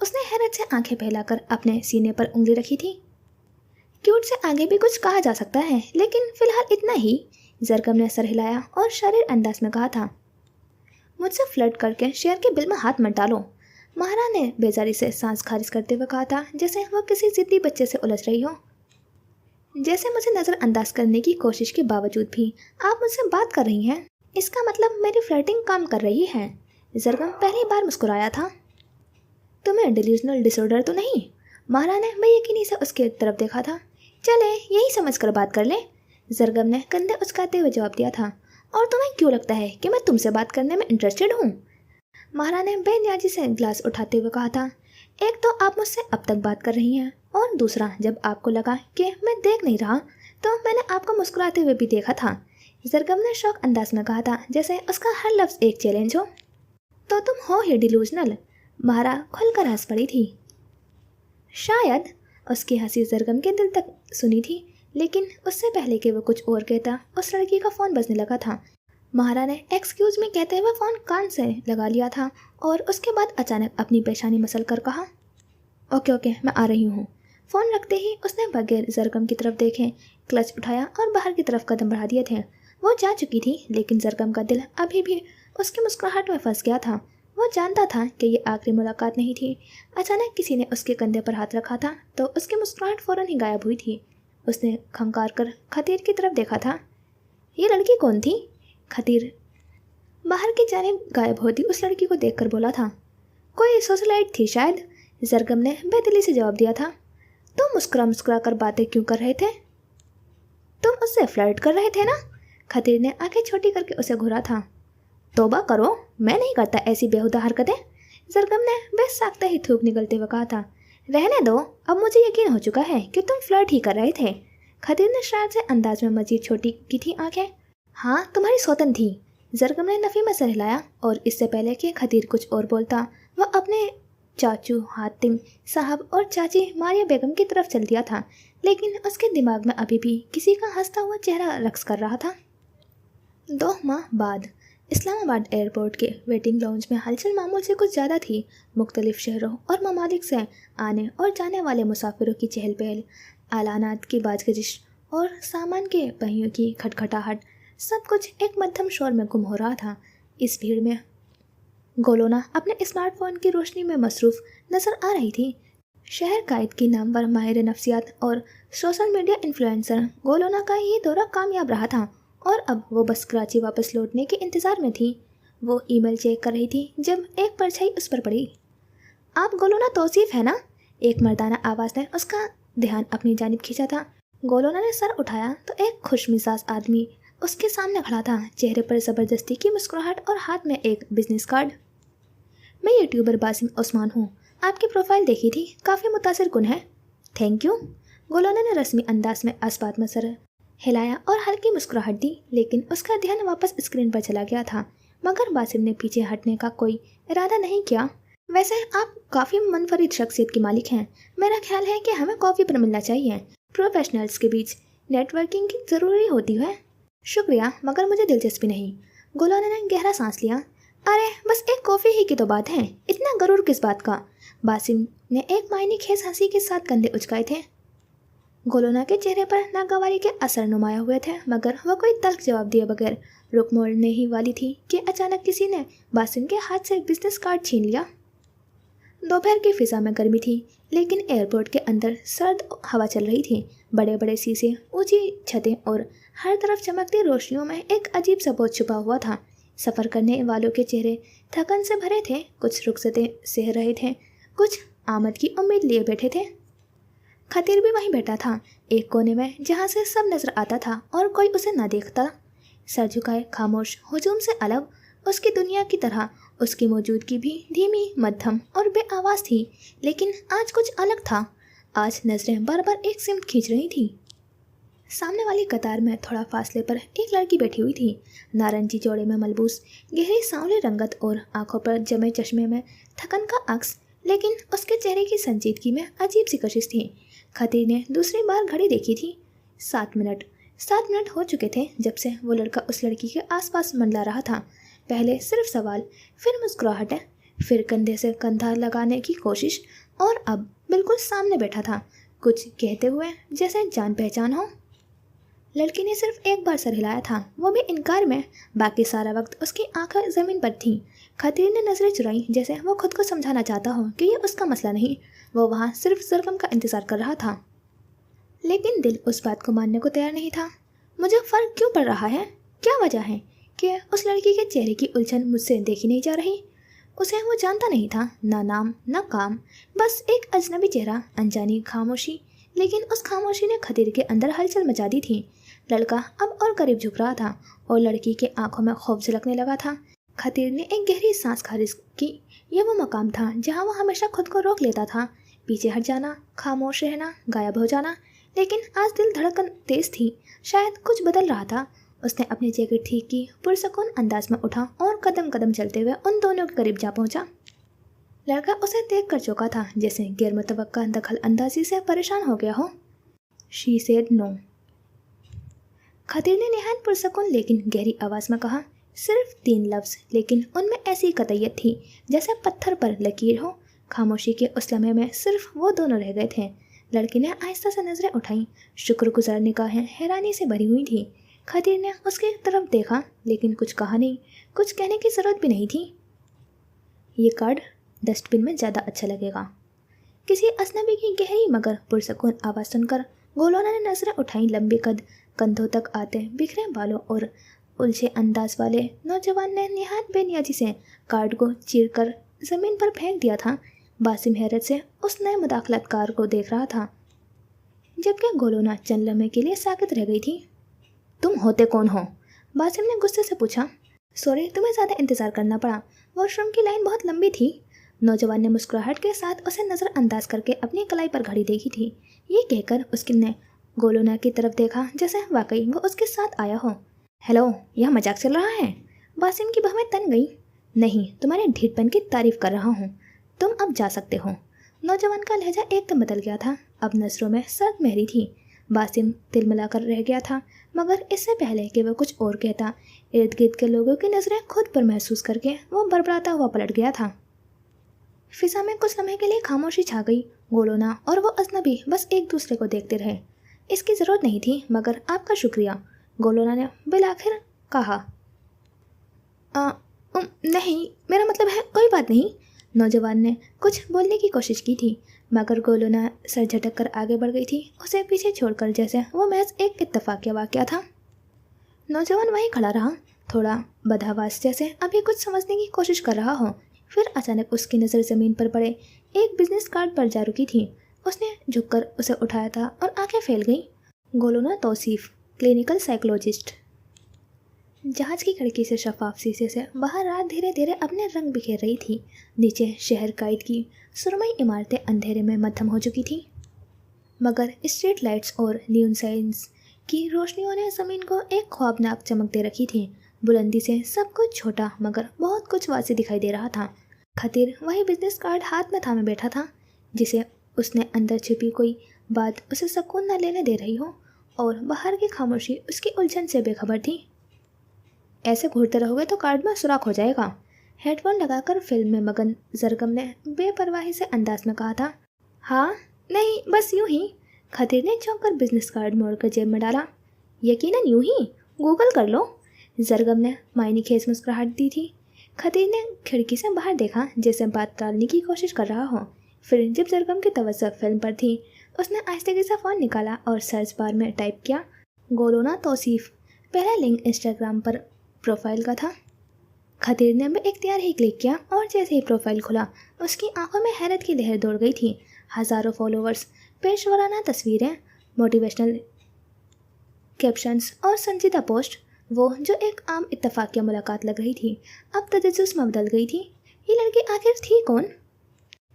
उसने हैरत से आंखें फैलाकर अपने सीने पर उंगली रखी थी। क्यूट से आगे भी कुछ कहा जा सकता है, लेकिन फिलहाल इतना ही। जरगम ने सर हिलाया और शरीर अंदाज में कहा था। मुझसे फ्लर्ट करके शेयर के बिल में हाथ मत डालो। महारा ने बेजारी से सांस खारिज करते हुए कहा था, जैसे वो किसी जिद्दी बच्चे से उलझ रही हो। जैसे मुझे नज़रअंदाज करने की कोशिश के बावजूद भी आप मुझसे बात कर रही हैं, इसका मतलब मेरी फ्लर्टिंग काम कर रही है। जरगम पहली बार मुस्कुराया था। तुम्हें डिल्यूजनल डिसऑर्डर तो नहीं? महारा ने बेयकीनी से उसकी तरफ देखा था। चले यही समझकर बात कर ले। जरगम ने कंधे उचकाते हुए जवाब दिया था। और तुम्हें क्यों लगता है कि मैं तुमसे बात करने में इंटरेस्टेड हूँ? महारा ने बेनियाजी से ग्लास उठाते हुए कहा था। एक तो आप मुझसे अब तक बात कर रही हैं, और दूसरा जब आपको लगा कि मैं देख नहीं रहा तो मैंने आपको मुस्कुराते हुए भी देखा था। जरगम ने शौक अंदाज में कहा था, जैसे उसका हर लफ्ज़ एक चैलेंज हो। तो तुम हो ही डिल्यूजनल। महारा खुलकर हंस पड़ी थी। शायद। उसकी हंसी जरगम के दिल तक सुनी थी, लेकिन उससे पहले कि वो कुछ और कहता उस लड़की का फ़ोन बजने लगा था। महारा ने एक्सक्यूज मी कहते हुए फ़ोन कान से लगा लिया था, और उसके बाद अचानक अपनी पेशानी मसल कर कहा, ओके ओके, मैं आ रही हूँ। फ़ोन रखते ही उसने बगैर जरगम की तरफ देखे क्लच उठाया और बाहर की तरफ कदम बढ़ा दिए थे। वो जा चुकी थी, लेकिन जरगम का दिल अभी भी उसकी मुस्कुराहट में फंस गया था। वो जानता था कि ये आखिरी मुलाकात नहीं थी। अचानक किसी ने उसके कंधे पर हाथ रखा था तो उसकी मुस्कुराहट फ़ौरन ही गायब हुई थी। उसने खंकार कर खतीर की तरफ देखा था। ये लड़की कौन थी? खतीर बाहर की जानिब गायब होती उस लड़की को देखकर बोला था। कोई सोशलाइट थी शायद, जरगम ने बेदिली से जवाब दिया था। तुम मुस्कुरा मुस्कुरा कर बातें क्यों कर रहे थे? तुम उससे फ्लर्ट कर रहे थे ना? खतीर ने आंखें छोटी करके उसे घूरा था। तौबा करो, मैं नहीं करता ऐसी बेहुदा हरकतें, जरगम ने बेसाख्ता ही थूक निकलते हुए कहा था। रहने दो, अब मुझे यकीन हो चुका है कि तुम फ्लर्ट ही कर रहे थे। खतीर ने शायद से अंदाज में मजीद छोटी की थी आंखें। हाँ, तुम्हारी सौतन थी, जरगम ने नफ़ी में सर हिलाया, और इससे पहले कि खतीर कुछ और बोलता वह अपने चाचू हातिम साहब और चाची मारिया बेगम की तरफ चल दिया था, लेकिन उसके दिमाग में अभी भी किसी का हंसता हुआ चेहरा रक्स कर रहा था। 2 माह बाद इस्लामाबाद एयरपोर्ट के वेटिंग लाउंज में हलचल मामूल से कुछ ज़्यादा थी। मुख्तलिफ शहरों और ममालिक से आने और जाने वाले मुसाफिरों की चहल पहल, आलानात की बाजगजिश और सामान के पहियों की खटखटाहट, सब कुछ एक मध्यम शोर में गुम हो रहा था। इस भीड़ में गोलोना अपने स्मार्टफोन की रोशनी में मसरूफ़ नज़र आ रही थी। शहर कायद की नामवर माहिर नफ्सियात और सोशल मीडिया इन्फ्लुएंसर गोलोना का ये दौरा कामयाब रहा था, और अब वो बस कराची वापस लौटने के इंतज़ार में थी। वो ईमेल चेक कर रही थी जब एक परछाई उस पर पड़ी। आप गोलोना तौसीफ है ना? एक मर्दाना आवाज़ ने उसका ध्यान अपनी जानिब खींचा था। गोलोना ने सर उठाया तो एक खुश मिजाज आदमी उसके सामने खड़ा था, चेहरे पर ज़बरदस्ती की मुस्कुराहट और हाथ में एक बिजनेस कार्ड। मैं यूट्यूबर बासिम उस्मान हूँ, आपकी प्रोफाइल देखी थी, काफ़ी मुतासिर कुन है। Thank you. गोलोना ने रस्मी अंदाज में असबात में सर हिलाया और हल्की मुस्कुराहट दी, लेकिन उसका ध्यान वापस स्क्रीन पर चला गया था। मगर बासिम ने पीछे हटने का कोई इरादा नहीं किया। वैसे आप काफ़ी मुनफरिद शख्सियत के मालिक हैं, मेरा ख्याल है कि हमें कॉफ़ी पर मिलना चाहिए। प्रोफेशनल्स के बीच नेटवर्किंग की ज़रूरी होती है। शुक्रिया, मगर मुझे दिलचस्पी नहीं। गोलोना ने गहरा सांस लिया। अरे बस एक कॉफ़ी ही की तो बात है, इतना गरूर किस बात का? बासिम ने एक मायने खेस हंसी के साथ कंधे उचकाए थे। गोलोना के चेहरे पर नागवारी के असर नुमाया हुए थे, मगर वह कोई तल्ख जवाब दिए बगैर रुख मोड़ने ही वाली थी कि अचानक किसी ने बासिम के हाथ से बिजनेस कार्ड छीन लिया। दोपहर की फिजा में गर्मी थी, लेकिन एयरपोर्ट के अंदर सर्द हवा चल रही थी। बड़े बड़े शीशे, ऊंची छतें और हर तरफ चमकती रोशनियों में एक अजीब सा बोझ छुपा हुआ था। सफ़र करने वालों के चेहरे थकन से भरे थे, कुछ रुखसतें सह रहे थे, कुछ आमद की उम्मीद लिए बैठे थे। खतीर भी वहीं बैठा था, एक कोने में, जहाँ से सब नजर आता था और कोई उसे ना देखता। सर झुकाए, खामोश, हुजूम से अलग, उसकी दुनिया की तरह उसकी मौजूदगी भी धीमी, मध्यम और बेआवाज़ थी। लेकिन आज कुछ अलग था। आज नज़रें बार बार एक सिमत खींच रही थी। सामने वाली कतार में थोड़ा फासले पर एक लड़की बैठी हुई थी, नारंगी जोड़े में मलबूस, गहरी सांवली रंगत और आंखों पर जमे चश्मे में थकन का अक्स, लेकिन उसके चेहरे की संजीदगी में अजीब सी कशिश थी। खतीर ने दूसरी बार घड़ी देखी थी। 7 मिनट हो चुके थे जब से वो लड़का उस लड़की के आसपास मंडला रहा था। पहले सिर्फ सवाल, फिर मुस्कुराहटें, फिर कंधे से कंधा लगाने की कोशिश, और अब बिल्कुल सामने बैठा था, कुछ कहते हुए जैसे जान पहचान हो। लड़की ने सिर्फ एक बार सर हिलाया था, वो भी इनकार में। बाकी सारा वक्त उसकी आंखें ज़मीन पर थीं। खतीर ने नज़रें चुराई, जैसे वो खुद को समझाना चाहता हो कि ये उसका मसला नहीं, वो वहाँ सिर्फ जरगम का इंतज़ार कर रहा था। लेकिन दिल उस बात को मानने को तैयार नहीं था। मुझे फ़र्क क्यों पड़ रहा है? क्या वजह है कि उस लड़की के चेहरे की उलझन मुझसे देखी नहीं जा रही? उसे वो जानता नहीं था, ना नाम ना काम, बस एक अजनबी चेहरा, अनजानी खामोशी। लेकिन उस खामोशी ने खतीर के अंदर हलचल मचा दी थी। लड़का अब और करीब झुक रहा था और लड़की के आंखों में खौफ झलकने लगा था। खतीर ने एक गहरी सांस खारिज की। यह वो मकाम था जहाँ वो हमेशा खुद को रोक लेता था, पीछे हट जाना, खामोश रहना, गायब हो जाना। लेकिन आज दिल धड़कन तेज थी, शायद कुछ बदल रहा था। उसने अपनी जैकेट ठीक की, पुरसकून अंदाज में उठा और कदम कदम चलते हुए उन दोनों के करीब जा पहुंचा। लड़का उसे देख कर चौंका था, जैसे गैर मुतवक्का दखल अंदाजी से परेशान हो गया हो। She said no. खतीर ने निहायत पुरसकून लेकिन गहरी आवाज़ में कहा, सिर्फ 3 लफ्ज़, लेकिन उनमें ऐसी कतईयत थी जैसे पत्थर पर लकीर हो। खामोशी के उस लम्हे में सिर्फ वो दोनों रह गए थे। लड़की ने आहिस्ता से नजरें उठाई। शुक्रगुजार निगाहें हैरानी से भरी हुई थी। खतीर ने उसकी तरफ देखा लेकिन कुछ कहा नहीं। कुछ कहने की जरूरत भी नहीं थी। ये कार्ड डस्टबिन में ज़्यादा अच्छा लगेगा। किसी अजनबी की गहरी मगर पुरसकून आवाज़ सुनकर गोलोना ने नजरें उठाई। लंबे कद, कंधों तक आते बिखरे बालों और उलझे अंदाज वाले नौजवान ने निहायत बेनियाजी से कार्ड को चीरकर ज़मीन पर फेंक दिया था। बासिम हैरत से उस नए मुदाखलतकार को देख रहा था, जबकि गोलोना चंद लम्हे के लिए साकित रह गई थी। तुम होते कौन हो? बासिम ने गुस्से से पूछा। सॉरी, तुम्हें ज़्यादा इंतज़ार करना पड़ा। वॉशरूम की लाइन बहुत लंबी थी। नौजवान ने मुस्कुराहट के साथ उसे नज़रअंदाज करके अपनी कलाई पर घड़ी देखी थी। ये कहकर उसकी ने गोलोना की तरफ देखा जैसे वाकई वो उसके साथ आया हो। हेलो, यह मजाक चल रहा है? बासिम की भवें तन गई। नहीं, तुम्हारे ढीठपन की तारीफ कर रहा हूँ। तुम अब जा सकते हो। नौजवान का लहजा एकदम बदल गया था। अब नजरों में सर्द मेहरी थी। बासिम तिलमिला कर रह गया था, मगर इससे पहले कि वह कुछ और कहता, इर्द गिर्द के लोगों की नज़रें खुद पर महसूस करके वो बड़बड़ाता हुआ पलट गया था। फिजा में कुछ लम्हे के लिए खामोशी छा गई। गोलोना और वो अजनबी बस एक दूसरे को देखते रहे। इसकी ज़रूरत नहीं थी, मगर आपका शुक्रिया, गोलोना ने बिलाखिर कहा। नहीं, मेरा मतलब है कोई बात नहीं। नौजवान ने कुछ बोलने की कोशिश की थी, मगर गोलोना सर झटक कर आगे बढ़ गई थी, उसे पीछे छोड़कर, जैसे वो महज एक इत्तेफाकिया वाक़या था। नौजवान वहीं खड़ा रहा, थोड़ा बदहवास जैसे अभी कुछ समझने की कोशिश कर रहा हो। फिर अचानक उसकी नज़र ज़मीन पर पड़े एक बिजनेस कार्ड पर जा रुकी थी। उसने झुककर उसे उठाया था और आंखें फैल गईं। गोलोना तौसीफ, क्लिनिकल साइकोलॉजिस्ट। जहाज की खिड़की से शफाफ शीशे से बाहर रात धीरे धीरे अपने रंग बिखेर रही थी। नीचे शहर कायद की सुरमई इमारतें अंधेरे में मद्धम हो चुकी थी, मगर स्ट्रीट लाइट्स और न्यून साइंस की रोशनियों ने ज़मीन को एक ख्वाबनाक चमक दे रखी थी। बुलंदी से सब कुछ छोटा मगर बहुत कुछ वाज़ेह दिखाई दे रहा था। खतीर वही बिजनेस कार्ड हाथ में थामे बैठा था, जिसे उसने अंदर छिपी कोई बात उसे सुकून न लेने दे रही हो, और बाहर की खामोशी उसकी उलझन से बेखबर थी। ऐसे घूरते रहोगे तो कार्ड में सुराख हो जाएगा। हेडफोन लगाकर फिल्म में मगन जरगम ने बेपरवाही से अंदाज में कहा था। हाँ, नहीं, बस यूं ही। खतीर ने चौंक कर बिजनेस कार्ड मोड़कर जेब में डाला। यकीनन यूं ही, गूगल कर लो। जरगम ने मायनी खेज मुस्कुराहट दी थी। खतीर ने खिड़की से बाहर देखा, जैसे बात टालने की कोशिश कर रहा हो। फिर जब जरगम की तवज्जो फिल्म पर थी, उसने आहिस्तेगी से फ़ोन निकाला और सर्च बार में टाइप किया, गोलोना तौसीफ। पहला लिंक इंस्टाग्राम पर प्रोफाइल का था। खतीर ने भी इख्तियार ही क्लिक किया और जैसे ही प्रोफाइल खुला, उसकी आंखों में हैरत की लहर दौड़ गई थी। हज़ारों फॉलोअर्स, पेशवराना तस्वीरें, मोटिवेशनल कैप्शंस और संजीदा पोस्ट। वो जो एक आम इत्तफाकिया मुलाकात लग रही थी, अब तजस्सुस में बदल गई थी। ये लड़की आखिर थी कौन?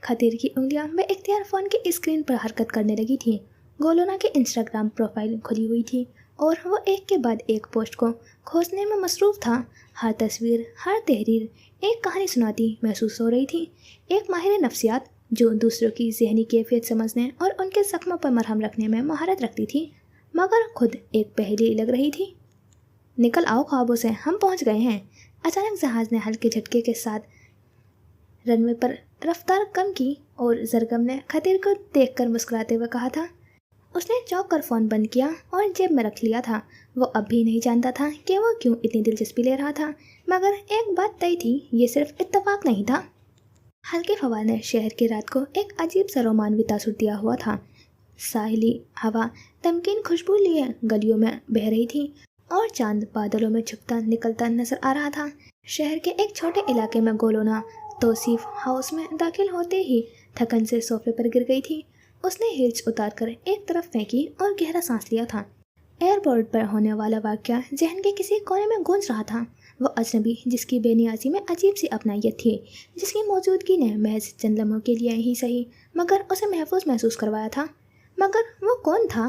खतीर की उंगलियां बेइख्तियार फ़ोन की स्क्रीन पर हरकत करने लगी थी। गोलोना की इंस्टाग्राम प्रोफाइल खुली हुई थी और वो एक के बाद एक पोस्ट को खोजने में मसरूफ़ था। हर तस्वीर, हर तहरीर एक कहानी सुनाती महसूस हो रही थी। एक माहिर नफ्सियात जो दूसरों की ज़हनी कैफियत समझने और उनके ज़ख्मों पर मरहम रखने में महारत रखती थी, मगर खुद एक पहेली लग रही थी। निकल आओ ख्वाबों से, हम पहुंच गए हैं। अचानक जहाज़ ने हल्के झटके के साथ रनवे पर रफ्तार कम की और जरगम ने खतीर को देखकर मुस्कुराते हुए कहा था। उसने चौंक कर फ़ोन बंद किया और जेब में रख लिया था। वो अब भी नहीं जानता था कि वो क्यों इतनी दिलचस्पी ले रहा था, मगर एक बात तय थी, ये सिर्फ इत्तेफाक नहीं था। हल्के हवा ने शहर की रात को एक अजीब सा रोमांच तासुर दिया हुआ था। साहिली हवा तमकीन खुशबू लिए गलियों में बह रही थी और चांद बादलों में छुपता निकलता नजर आ रहा था। शहर के एक छोटे इलाके में गोलोना तौसीफ हाउस में दाखिल होते ही थकन से सोफे पर गिर गई थी। उसने हील्स उतारकर एक तरफ फेंकी और गहरा सांस लिया था। एयरपोर्ट पर होने वाला वाक़या जहन के किसी कोने में गूंज रहा था। वो अजनबी जिसकी बेनियाजी में अजीब सी अपनायत थी, जिसकी मौजूदगी ने महज चंद लम्हों के लिए ही सही मगर उसे महफूज महसूस करवाया था। मगर वो कौन था?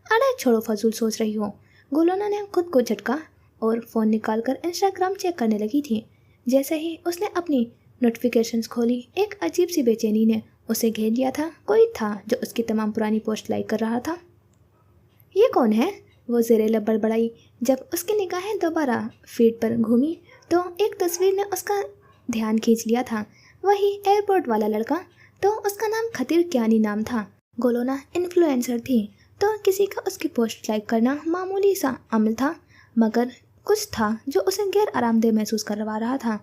अरे छोड़ो, फजूल सोच रही हो। गोलोना ने खुद को झटका और फ़ोन निकालकर इंस्टाग्राम चेक करने लगी थी। जैसे ही उसने अपनी नोटिफिकेशंस खोली, एक अजीब सी बेचैनी ने उसे घेर लिया था। कोई था जो उसकी तमाम पुरानी पोस्ट लाइक कर रहा था। ये कौन है? वो ज़ेरे लब बड़बड़ाई। जब उसकी निगाहें दोबारा फीड पर घूमी तो एक तस्वीर ने उसका ध्यान खींच लिया था। वही एयरपोर्ट वाला लड़का तो उसका नाम खतीर कियानी नाम था। गोलोना इन्फ्लुएंसर थी तो किसी का उसकी पोस्ट लाइक करना मामूली सा अमल था, मगर कुछ था जो उसे गैर आरामदेह महसूस करवा रहा था।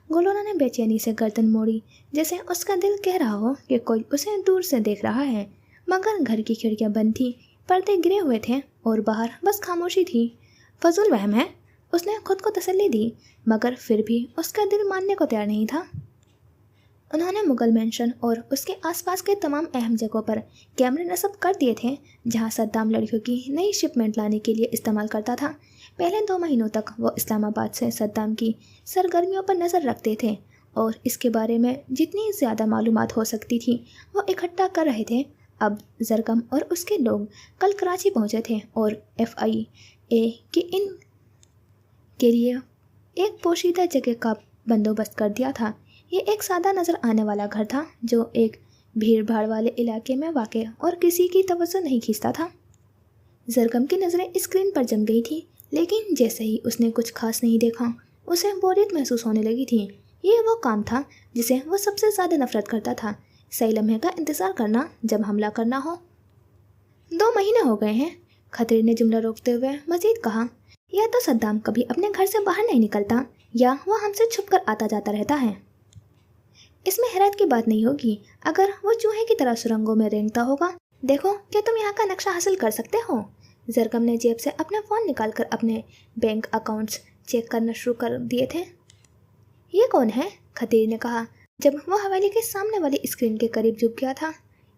गोलोना ने बेचैनी से गर्दन मोड़ी, जैसे उसका दिल कह रहा हो कि कोई उसे दूर से देख रहा है, मगर घर की खिड़कियां बंद थी, पर्दे गिरे हुए थे और बाहर बस खामोशी थी। फजूल वहम है, उसने खुद को तसल्ली दी, मगर फिर भी उसका दिल मानने को तैयार नहीं था। उन्होंने मुगल मेंशन और उसके आसपास के तमाम अहम जगहों पर कैमरे नस्ब कर दिए थे जहां सद्दाम लड़कियों की नई शिपमेंट लाने के लिए इस्तेमाल करता था। पहले 2 महीनों तक वो इस्लामाबाद से सद्दाम की सरगर्मियों पर नज़र रखते थे और इसके बारे में जितनी ज़्यादा मालूमात हो सकती थी वो इकट्ठा कर रहे थे। अब जरगम और उसके लोग कल कराची पहुंचे थे और FIA की इन के लिए एक पोशीदा जगह का बंदोबस्त कर दिया था। ये एक सादा नज़र आने वाला घर था जो एक भीड़ भाड़ वाले इलाके में वाक़ और किसी की तवज्जो नहीं खींचता था। जरगम की नज़रें स्क्रीन पर जम गई थी, लेकिन जैसे ही उसने कुछ खास नहीं देखा उसे बोरियत महसूस होने लगी थी। ये वो काम था जिसे वो सबसे ज़्यादा नफरत करता था, सही लम्हे का इंतज़ार करना जब हमला करना हो। 2 महीने हो गए हैं, खतरे ने जुमला रोकते हुए मजीद कहा। या तो सद्दाम कभी अपने घर से बाहर नहीं निकलता या वह हमसे छुप कर आता जाता रहता है। इसमें हैरत की बात नहीं होगी अगर वो चूहे की तरह सुरंगों में रेंगता होगा। देखो, क्या तुम यहाँ का नक्शा हासिल कर सकते हो? जरगम ने जेब से अपना फ़ोन निकालकर अपने बैंक अकाउंट्स चेक करना शुरू कर दिए थे। ये कौन है? खतीर ने कहा जब वो हवेली के सामने वाली स्क्रीन के करीब झुक गया था।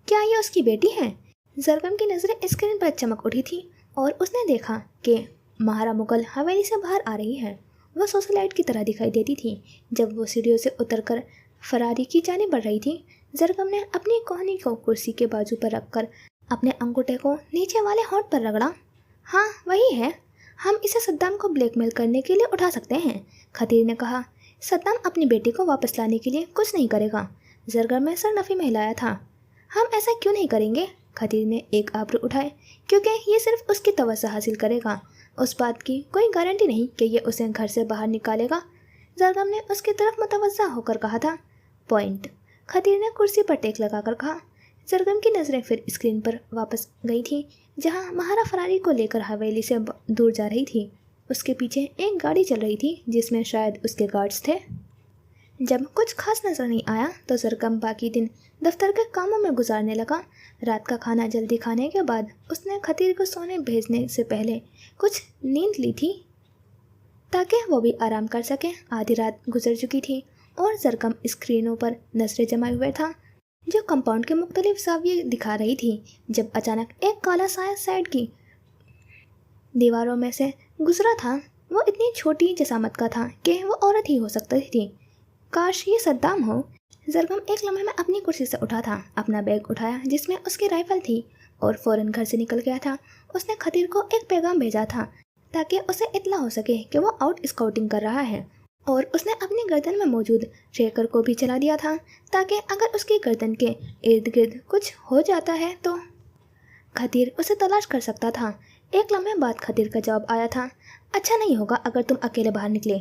क्या ये उसकी बेटी है? जरगम की नज़रें स्क्रीन पर चमक उठी थी और उसने देखा कि महारा मुगल हवेली से बाहर आ रही है। वह सोशलाइट की तरह दिखाई देती थी जब वो सीढ़ियों से उतरकर फरारी की जाने बढ़ रही थी। जरगम ने अपनी कोहनी को कुर्सी के बाजू पर रखकर अपने अंगूठे को नीचे वाले होंठ पर रगड़ा। हाँ, वही है। हम इसे सद्दाम को ब्लैकमेल करने के लिए उठा सकते हैं, खतीर ने कहा। सद्दाम अपनी बेटी को वापस लाने के लिए कुछ नहीं करेगा। जरगम ने सर नफी में हिलाया था। हम ऐसा क्यों नहीं करेंगे? खतीर ने एक आबरू उठाए। क्योंकि ये सिर्फ उसकी तवज्जो हासिल करेगा। उस बात की कोई गारंटी नहीं कि ये उसे घर से बाहर निकालेगा। जरगम ने उसकी तरफ मुतवज्जा होकर कहा था। पॉइंट, खतीर ने कुर्सी पर टेक लगाकर कहा। जरगम की नज़रें फिर स्क्रीन पर वापस गई थी जहां महारा फरारी को लेकर हवेली से दूर जा रही थी। उसके पीछे एक गाड़ी चल रही थी जिसमें शायद उसके गार्ड्स थे। जब कुछ खास नज़र नहीं आया तो जरगम बाकी दिन दफ्तर के कामों में गुजारने लगा। रात का खाना जल्दी खाने के बाद उसने खतीर को सोने भेजने से पहले कुछ नींद ली थी ताकि वो भी आराम कर सके। आधी रात गुजर चुकी थी और जरगम स्क्रीनों पर नजरें जमाए हुए था जो कंपाउंड के मुख्तलिफ जाविये दिखा रही थी, जब अचानक एक काला साया साइड की दीवारों में से गुजरा था। वो इतनी छोटी जसामत का था कि वो औरत ही हो सकती थी। काश ये सद्दाम हो। जरगम एक लम्हे में अपनी कुर्सी से उठा था, अपना बैग उठाया जिसमें उसकी राइफल थी और फौरन घर से निकल गया था। उसने खतीर को एक पैगाम भेजा था ताकि उसे इत्तला हो सके कि वो आउट स्काउटिंग कर रहा है, और उसने अपनी गर्दन में मौजूद ट्रैकर को भी चला दिया था ताकि अगर उसकी गर्दन के इर्द गिर्द कुछ हो जाता है तो खतीर उसे तलाश कर सकता था। एक लम्हे बाद खतीर का जवाब आया था। अच्छा नहीं होगा अगर तुम अकेले बाहर निकले।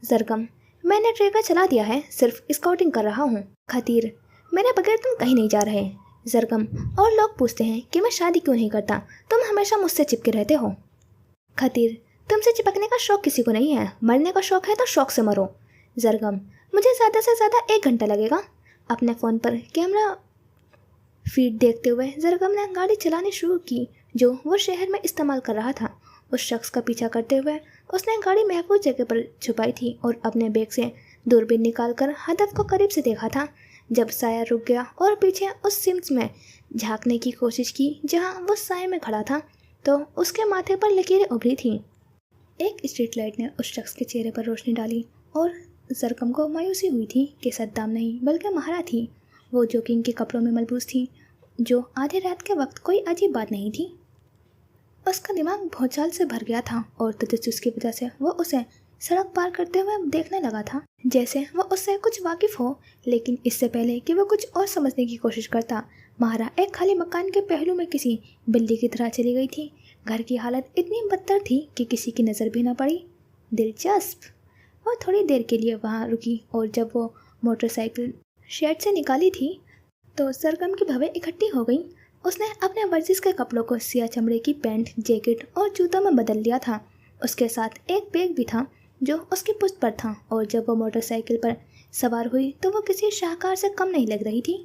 जरगम, मैंने ट्रैकर चला दिया है, सिर्फ स्काउटिंग कर रहा हूँ। खतीर, मेरे बगैर तुम कहीं नहीं जा रहे। जरगम, और लोग पूछते हैं कि मैं शादी क्यों नहीं करता, तुम हमेशा मुझसे चिपके रहते हो। खतीर, तुमसे चिपकने का शौक किसी को नहीं है, मरने का शौक है तो शौक से मरो। जरगम, मुझे ज़्यादा से ज़्यादा 1 घंटा लगेगा। अपने फ़ोन पर कैमरा फीड देखते हुए जरगम ने गाड़ी चलानी शुरू की जो वो शहर में इस्तेमाल कर रहा था। उस शख्स का पीछा करते हुए उसने गाड़ी महफूज जगह पर छुपाई थी और अपने बैग से दूरबीन निकालकर हदफ को करीब से देखा था। जब साया रुक गया और पीछे उस सिम्स में झांकने की कोशिश की जहां वो साए में खड़ा था तो उसके माथे पर लकीरें उभरी थीं। एक स्ट्रीट लाइट ने उस शख्स के चेहरे पर रोशनी डाली और जरगम को मायूसी हुई थी कि सद्दाम नहीं बल्कि महारा थी। वो जोकिंग के कपड़ों में मलबूस थी जो आधी रात के वक्त कोई अजीब बात नहीं थी। उसका दिमाग भौचाल से भर गया था और तजस्सुस की वजह से वो उसे सड़क पार करते हुए देखने लगा था जैसे वो उससे कुछ वाकिफ हो। लेकिन इससे पहले कि वो कुछ और समझने की कोशिश करता, महारा एक खाली मकान के पहलू में किसी बिल्ली की तरह चली गई थी। घर की हालत इतनी बदतर थी कि किसी की नज़र भी ना पड़ी। दिलचस्प। वो थोड़ी देर के लिए वहाँ रुकी और जब वो मोटरसाइकिल शेड से निकाली थी तो सरगम की भवें इकट्ठी हो गई। उसने अपने वर्जिश के कपड़ों को सिया चमड़े की पैंट, जैकेट और जूतों में बदल लिया था। उसके साथ एक बैग भी था जो उसकी पुश्त पर था, और जब वो मोटरसाइकिल पर सवार हुई तो वो किसी शाहकार से कम नहीं लग रही थी।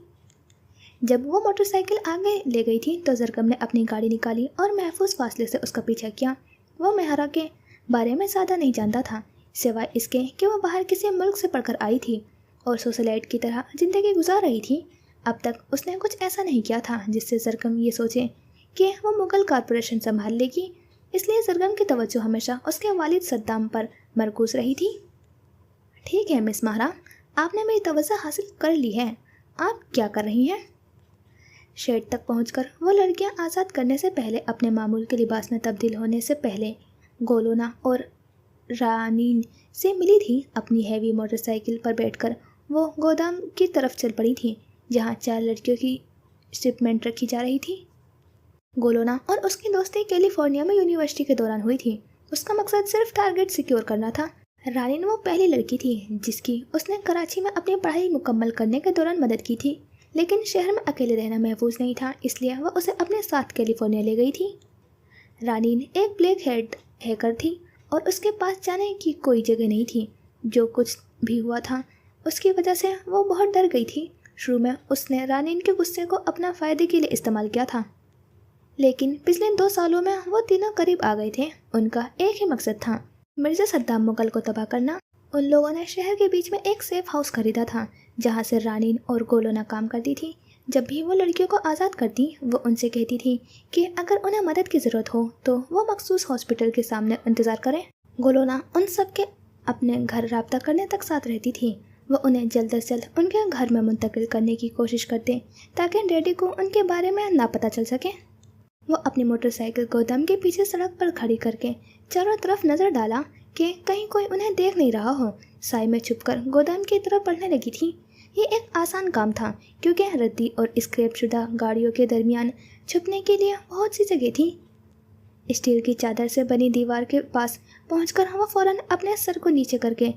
जब वो मोटरसाइकिल आगे ले गई थी तो सरगम ने अपनी गाड़ी निकाली और महफूज फासले से उसका पीछा किया। वो मेहरा के बारे में ज़्यादा नहीं जानता था, सिवाय इसके कि वो बाहर किसी मुल्क से पढ़कर आई थी और सोशलाइट की तरह ज़िंदगी गुजार रही थी। अब तक उसने कुछ ऐसा नहीं किया था जिससे सरगम ये सोचे कि वो मुगल कॉरपोरेशन संभाल लेगी, इसलिए सरगम की तवज्जो हमेशा उसके वालिद सद्दाम पर मरकूज रही थी। ठीक है मिस महरा, आपने मेरी तवज्जो हासिल कर ली है। आप क्या कर रही हैं? शेड तक पहुंचकर वो लड़कियां आज़ाद करने से पहले अपने मामूल के लिबास में तब्दील होने से पहले गोलोना और रानीन से मिली थी। अपनी हैवी मोटरसाइकिल पर बैठकर वो गोदाम की तरफ चल पड़ी थी जहां 4 लड़कियों की शिपमेंट रखी जा रही थी। गोलोना और उसकी दोस्ती कैलिफोर्निया में यूनिवर्सिटी के दौरान हुई थी। उसका मकसद सिर्फ टारगेट सिक्योर करना था। रानीन वो पहली लड़की थी जिसकी उसने कराची में अपनी पढ़ाई मुकम्मल करने के दौरान मदद की थी, लेकिन शहर में अकेले रहना महफूज नहीं था, इसलिए वह उसे अपने साथ कैलिफोर्निया ले गई थी। रानीन एक ब्लैक हेड हैकर थी और उसके पास जाने की कोई जगह नहीं थी। जो कुछ भी हुआ था उसकी वजह से वो बहुत डर गई थी। शुरू में उसने रानीन के गुस्से को अपना फ़ायदे के लिए इस्तेमाल किया था, लेकिन पिछले 2 सालों में वो तीनों करीब आ गए थे। उनका एक ही मकसद था, मिर्ज़ा सद्दाम मुगल को तबाह करना। उन लोगों ने शहर के बीच में एक सेफ हाउस खरीदा था जहाँ से रानीन और गोलोना काम करती थी। जब भी वो लड़कियों को आज़ाद करती वो उनसे कहती थी कि अगर उन्हें मदद की ज़रूरत हो तो वो मखसूस हॉस्पिटल के सामने इंतज़ार करें। गोलोना उन सब के अपने घर राब्ता करने तक साथ रहती थी। वो उन्हें जल्द से जल्द उनके घर में मुंतकिल करने की कोशिश करते ताकि डैडी को उनके बारे में ना पता चल सके। वो अपनी मोटरसाइकिल गोदाम के पीछे सड़क पर खड़ी करके चारों तरफ नज़र डाला कि कहीं कोई उन्हें देख नहीं रहा हो। साय में छुपकर गोदाम की तरफ बढ़ने लगी थी। ये एक आसान काम था क्योंकि रद्दी और स्क्रैप शुदा गाड़ियों के दरमियान छुपने के लिए बहुत सी जगह थी। स्टील की चादर से बनी दीवार के पास पहुंचकर वो फौरन अपने सर को नीचे करके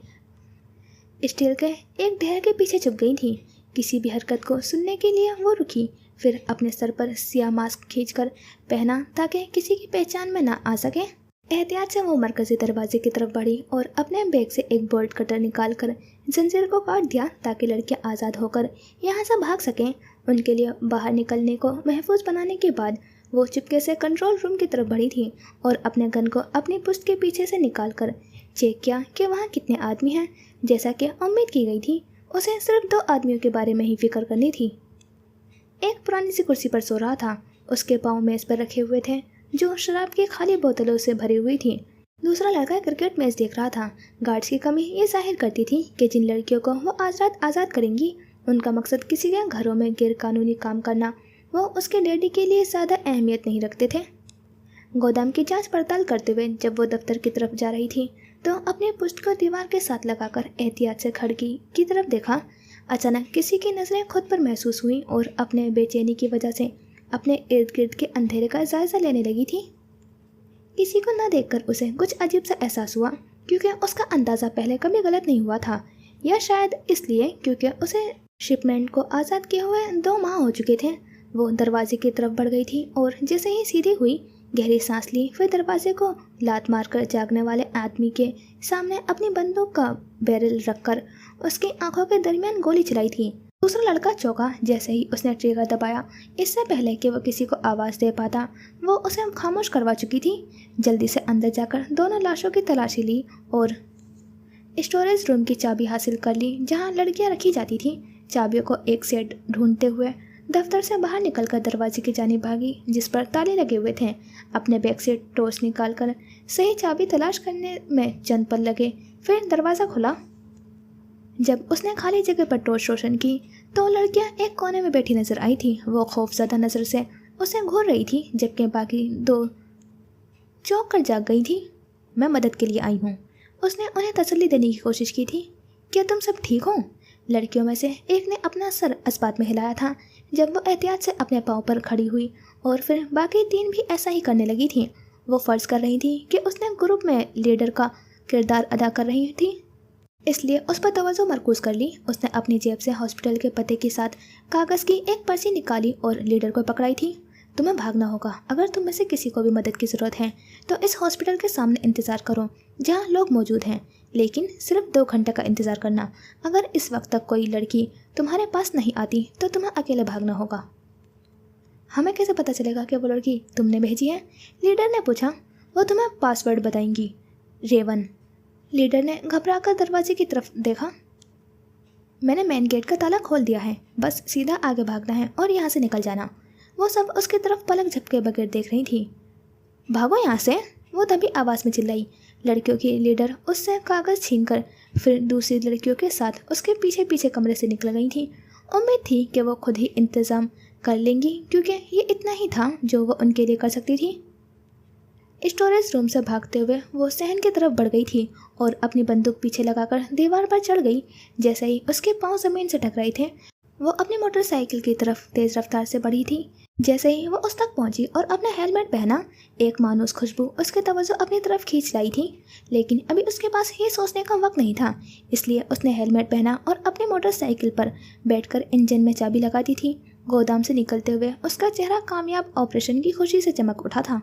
स्टील के एक ढेर के पीछे छुप गई थी। किसी भी हरकत को सुनने के लिए वो रुकी, फिर अपने सर पर सियाह मास्क खींचकर पहना ताकि किसी की पहचान में ना आ सके। एहतियात से वो मरकजी दरवाजे की तरफ बढ़ी और अपने बैग से एक बोल्ट कटर निकालकर जंजीर को काट दिया ताकि लड़कियां आज़ाद होकर यहाँ से भाग सकें। उनके लिए बाहर निकलने को महफूज बनाने के बाद वो चुपके से कंट्रोल रूम की तरफ बढ़ी थी और अपने गन को अपनी पुश्त के पीछे से निकालकर चेक किया कि वहाँ कितने आदमी हैं। जैसा कि उम्मीद की गई थी, उसे सिर्फ 2 आदमियों के बारे में ही फिक्र करनी थी। एक पुरानी सी कुर्सी पर सो रहा था। उसके पाँव मेज़ पर रखे हुए थे जो शराब की खाली बोतलों से भरी हुई थी। दूसरा लड़का क्रिकेट मैच देख रहा था। गार्ड्स की कमी ये जाहिर करती थी कि जिन लड़कियों को वो आज रात आज़ाद करेंगी उनका मकसद किसी के घरों में गैर कानूनी काम करना, वो उसके डैडी के लिए ज़्यादा अहमियत नहीं रखते थे। गोदाम की जांच पड़ताल करते हुए जब वो दफ्तर की तरफ जा रही थी तो अपने पुश्त को दीवार के साथ लगाकर एहतियात से खिड़की की तरफ देखा। अचानक किसी की नज़रें खुद पर महसूस हुई और अपने बेचैनी की वजह से अपने इर्द गिर्द के अंधेरे का जायजा लेने लगी थी। किसी को न देखकर उसे कुछ अजीब सा एहसास हुआ क्योंकि उसका अंदाज़ा पहले कभी गलत नहीं हुआ था, या शायद इसलिए क्योंकि उसे शिपमेंट को आज़ाद किए हुए 2 माह हो चुके थे। वो दरवाजे की तरफ बढ़ गई थी और जैसे ही सीधी हुई गहरी सांस ली, फिर दरवाजे को लात मारकर जागने वाले आदमी के सामने अपनी बंदूक का बैरल रखकर उसकी आंखों के दरमियान गोली चलाई थी। दूसरा लड़का चौंका जैसे ही उसने ट्रिगर दबाया। इससे पहले कि वो किसी को आवाज़ दे पाता वो उसे खामोश करवा चुकी थी। जल्दी से अंदर जाकर दोनों लाशों की तलाशी ली और स्टोरेज रूम की चाबी हासिल कर ली जहां लड़कियां रखी जाती थी। चाबियों को एक सेट ढूंढते हुए दफ्तर से बाहर निकलकर दरवाजे की जानिब भागी जिस पर ताले लगे हुए थे। अपने बैग से टॉर्च निकालकर सही चाबी तलाश करने में चंद पल लगे, फिर दरवाज़ा खुला। जब उसने खाली जगह पर टॉर्च रोशन की तो लड़कियां एक कोने में बैठी नजर आई थी। वो खौफजदा नज़र से उसे घूर रही थी जबकि बाकी 2 चौंक कर जाग गई थी। मैं मदद के लिए आई हूँ, उसने उन्हें तसल्ली देने की कोशिश की थी। क्या तुम सब ठीक हो? लड़कियों में से एक ने अपना सर इस्बात में हिलाया था जब वो एहतियात से अपने पाँव पर खड़ी हुई और फिर बाकी 3 भी ऐसा ही करने लगी थी। वो फ़र्ज़ कर रही थी कि उसने ग्रुप में लीडर का किरदार अदा कर रही थी। اس لیے اس پر توجہ مرکوز کر لی۔ اس نے اپنی جیب سے ہاسپٹل کے پتے کے ساتھ کاغذ کی ایک پرچی نکالی اور لیڈر کو پکڑائی تھی۔ تمہیں بھاگنا ہوگا۔ اگر تم میں سے کسی کو بھی مدد کی ضرورت ہے تو اس ہاسپٹل کے سامنے انتظار کرو جہاں لوگ موجود ہیں، لیکن صرف 2 گھنٹے کا انتظار کرنا۔ اگر اس وقت تک کوئی لڑکی تمہارے پاس نہیں آتی تو تمہیں اکیلے بھاگنا ہوگا۔ ہمیں کیسے پتہ چلے گا کہ وہ لڑکی تم نے بھیجی ہے؟ لیڈر نے پوچھا۔ وہ تمہیں پاس ورڈ بتائیں گی، ریون۔ لیڈر نے گھبرا کر دروازے کی طرف دیکھا۔ میں نے مین گیٹ کا تالا کھول دیا ہے، بس سیدھا آگے بھاگنا ہے اور یہاں سے نکل جانا۔ وہ سب اس کی طرف پلک جھپکے بغیر دیکھ رہی تھی۔ بھاگو یہاں سے، وہ دبی آواز میں چلائی۔ لڑکیوں کی لیڈر اس سے کاغذ چھین کر پھر دوسری لڑکیوں کے ساتھ اس کے پیچھے پیچھے کمرے سے نکل گئی تھی۔ امید تھی کہ وہ خود ہی انتظام کر لیں گی، کیونکہ یہ اتنا ہی تھا جو وہ ان کے لیے کر سکتی تھی۔ اسٹوریج روم سے بھاگتے ہوئے وہ صحن کی طرف بڑھ گئی تھی اور اپنی بندوق پیچھے لگا کر دیوار پر چڑھ گئی۔ جیسے ہی اس کے پاؤں زمین سے ٹکرائے تھے، وہ اپنی موٹر سائیکل کی طرف تیز رفتار سے بڑھی تھی۔ جیسے ہی وہ اس تک پہنچی اور اپنا ہیلمٹ پہنا، ایک مانوس خوشبو اس کی توجہ اپنی طرف کھینچ لائی تھی، لیکن ابھی اس کے پاس یہ سوچنے کا وقت نہیں تھا۔ اس لیے اس نے ہیلمٹ پہنا اور اپنی موٹر سائیکل پر بیٹھ کر انجن میں چابی لگا دی تھی۔ گودام سے نکلتے ہوئے اس کا چہرہ کامیاب آپریشن کی خوشی سے چمک اٹھا تھا۔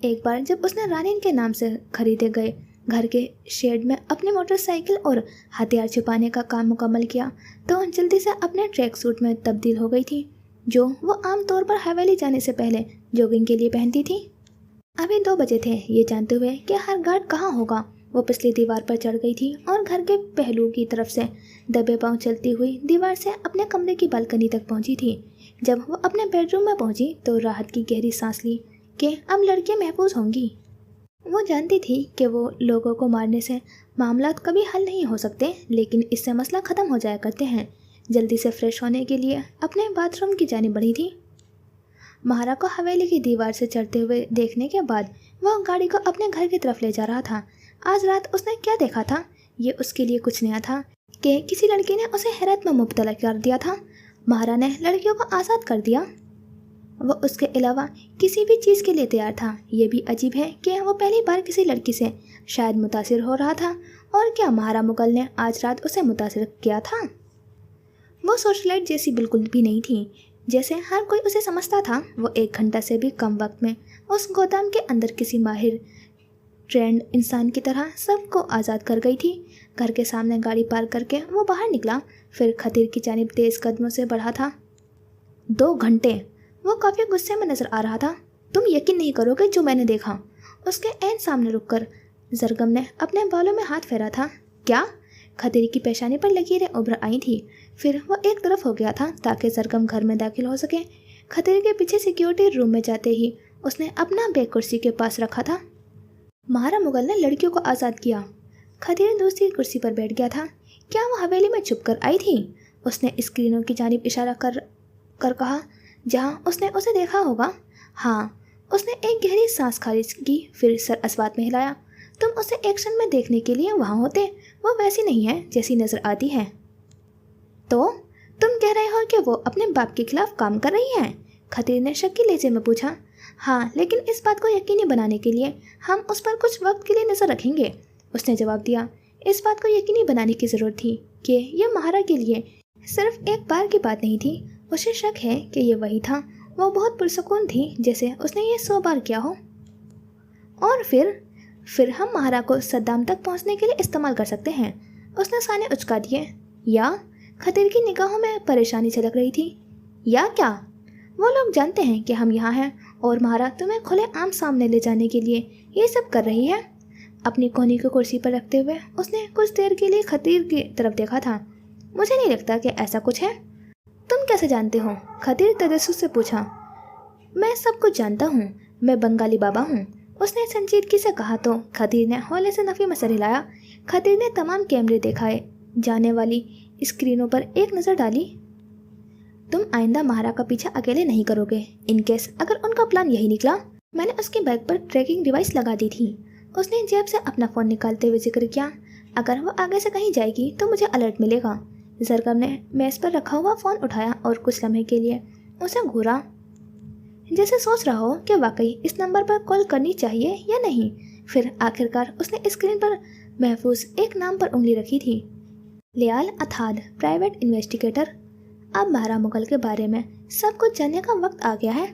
ایک بار جب اس نے رانین کے نام سے خریدے گئے گھر کے شیڈ میں اپنی موٹر سائیکل اور ہتھیار چھپانے کا کام مکمل کیا تو جلدی سے اپنے ٹریک سوٹ میں تبدیل ہو گئی تھی، جو وہ عام طور پر حویلی جانے سے پہلے جوگنگ کے لیے پہنتی تھی۔ ابھی 2 بجے تھے۔ یہ جانتے ہوئے کہ ہر گارڈ کہاں ہوگا، وہ پچھلی دیوار پر چڑھ گئی تھی اور گھر کے پہلو کی طرف سے دبے پاؤں چلتی ہوئی دیوار سے اپنے کمرے کی بالکنی تک پہنچی تھی۔ جب وہ اپنے بیڈ روم میں پہنچی تو راحت کی گہری سانس لی کہ اب لڑکیاں محفوظ ہوں گی۔ وہ جانتی تھی کہ وہ لوگوں کو مارنے سے معاملات کبھی حل نہیں ہو سکتے، لیکن اس سے مسئلہ ختم ہو جایا کرتے ہیں۔ جلدی سے فریش ہونے کے لیے اپنے باتھ روم کی جانب بڑھی تھی۔ مہارا کو حویلی کی دیوار سے چڑھتے ہوئے دیکھنے کے بعد وہ گاڑی کو اپنے گھر کی طرف لے جا رہا تھا۔ آج رات اس نے کیا دیکھا تھا، یہ اس کے لیے کچھ نیا تھا کہ کسی لڑکی نے اسے حیرت میں مبتلا کر دیا تھا۔ مہارا نے لڑکیوں کو آزاد کر دیا۔ وہ اس کے علاوہ کسی بھی چیز کے لیے تیار تھا۔ یہ بھی عجیب ہے کہ وہ پہلی بار کسی لڑکی سے شاید متاثر ہو رہا تھا، اور کیا مہارا مغل نے آج رات اسے متاثر کیا تھا؟ وہ سوشلائٹ جیسی بالکل بھی نہیں تھی جیسے ہر کوئی اسے سمجھتا تھا۔ وہ 1 گھنٹہ سے بھی کم وقت میں اس گودام کے اندر کسی ماہر ٹرینڈ انسان کی طرح سب کو آزاد کر گئی تھی۔ گھر کے سامنے گاڑی پارک کر کے وہ باہر نکلا، پھر خطیر کی جانب تیز قدموں سے بڑھا تھا۔ 2 گھنٹے! وہ کافی غصے میں نظر آ رہا تھا۔ تم یقین نہیں کرو گے جو میں نے دیکھا۔ اس کے عین سامنے رک کر زرگم نے اپنے بالوں میں ہاتھ پھیرا تھا۔ کیا؟ خطیر کی پیشانی پر لکیریں ابھر آئی تھی، پھر وہ ایک طرف ہو گیا تھا تاکہ زرگم گھر میں داخل ہو سکے۔ خطیر کے پیچھے سیکیورٹی روم میں جاتے ہی اس نے اپنا بیگ کرسی کے پاس رکھا تھا۔ مہارا مغل نے لڑکیوں کو آزاد کیا۔ خطیر دوسری کرسی پر بیٹھ گیا تھا۔ کیا وہ حویلی میں چھپ کر آئی تھی؟ اس نے اسکرینوں کی جانب اشارہ کر کہا جہاں اس نے اسے دیکھا ہوگا۔ ہاں، اس نے ایک گہری سانس خارج کی، پھر سر اسوات میں ہلایا۔ تم اسے ایکشن میں دیکھنے کے لیے وہاں ہوتے، وہ ویسی نہیں ہے جیسی نظر آتی ہے۔ تو تم کہہ رہے ہو کہ وہ اپنے باپ کے خلاف کام کر رہی ہے؟ خطیر نے شک کے لہجے میں پوچھا۔ ہاں، لیکن اس بات کو یقینی بنانے کے لیے ہم اس پر کچھ وقت کے لیے نظر رکھیں گے، اس نے جواب دیا۔ اس بات کو یقینی بنانے کی ضرورت تھی کہ یہ مہارا کے لیے صرف ایک بار کی بات نہیں تھی۔ اسے شک ہے کہ یہ وہی تھا۔ وہ بہت پرسکون تھی جیسے اس نے یہ 100 بار کیا ہو۔ اور پھر ہم مہارا کو صدام تک پہنچنے کے لیے استعمال کر سکتے ہیں، اس نے سانے اچکا دیے۔ یا؟ خطیر کی نگاہوں میں پریشانی چھلک رہی تھی۔ یا کیا؟ وہ لوگ جانتے ہیں کہ ہم یہاں ہیں اور مہارا تمہیں کھلے عام سامنے لے جانے کے لیے یہ سب کر رہی ہے۔ اپنی کونی کو کرسی پر رکھتے ہوئے اس نے کچھ دیر کے لیے خطیر کی طرف دیکھا تھا۔ مجھے نہیں لگتا کہ ایسا کچھ ہے۔ تم کیسے جانتے ہو؟ خطیر تجسس سے پوچھا۔ میں سب کچھ جانتا ہوں، میں بنگالی بابا ہوں، اس نے سنجیدگی سے کہا تو خطیر نے ہولے سے نفی میں سر ہلایا۔ خطیر نے تمام کیمرے دکھائے جانے والی اسکرینوں پر ایک نظر ڈالی۔ تم آئندہ مہارا کا پیچھا اکیلے نہیں کرو گے، ان کیس اگر ان کا پلان یہی نکلا۔ میں نے اس کے بیگ پر ٹریکنگ ڈیوائس لگا دی تھی، اس نے جیب سے اپنا فون نکالتے ہوئے ذکر کیا۔ اگر وہ آگے سے کہیں جائے گی تو مجھے الرٹ ملے گا۔ زرگم نے میز پر رکھا ہوا فون اٹھایا اور کچھ لمحے کے لیے اسے گھورا، جیسے سوچ رہا ہو کہ واقعی اس نمبر پر کال کرنی چاہیے یا نہیں۔ پھر آخرکار اس نے اسکرین پر महफूज एक नाम पर उंगली रखी थी, लियाल अथाद, प्राइवेट इन्वेस्टिगेटर। अब महारा मुगल के बारे में सब कुछ जानने का वक्त आ गया है।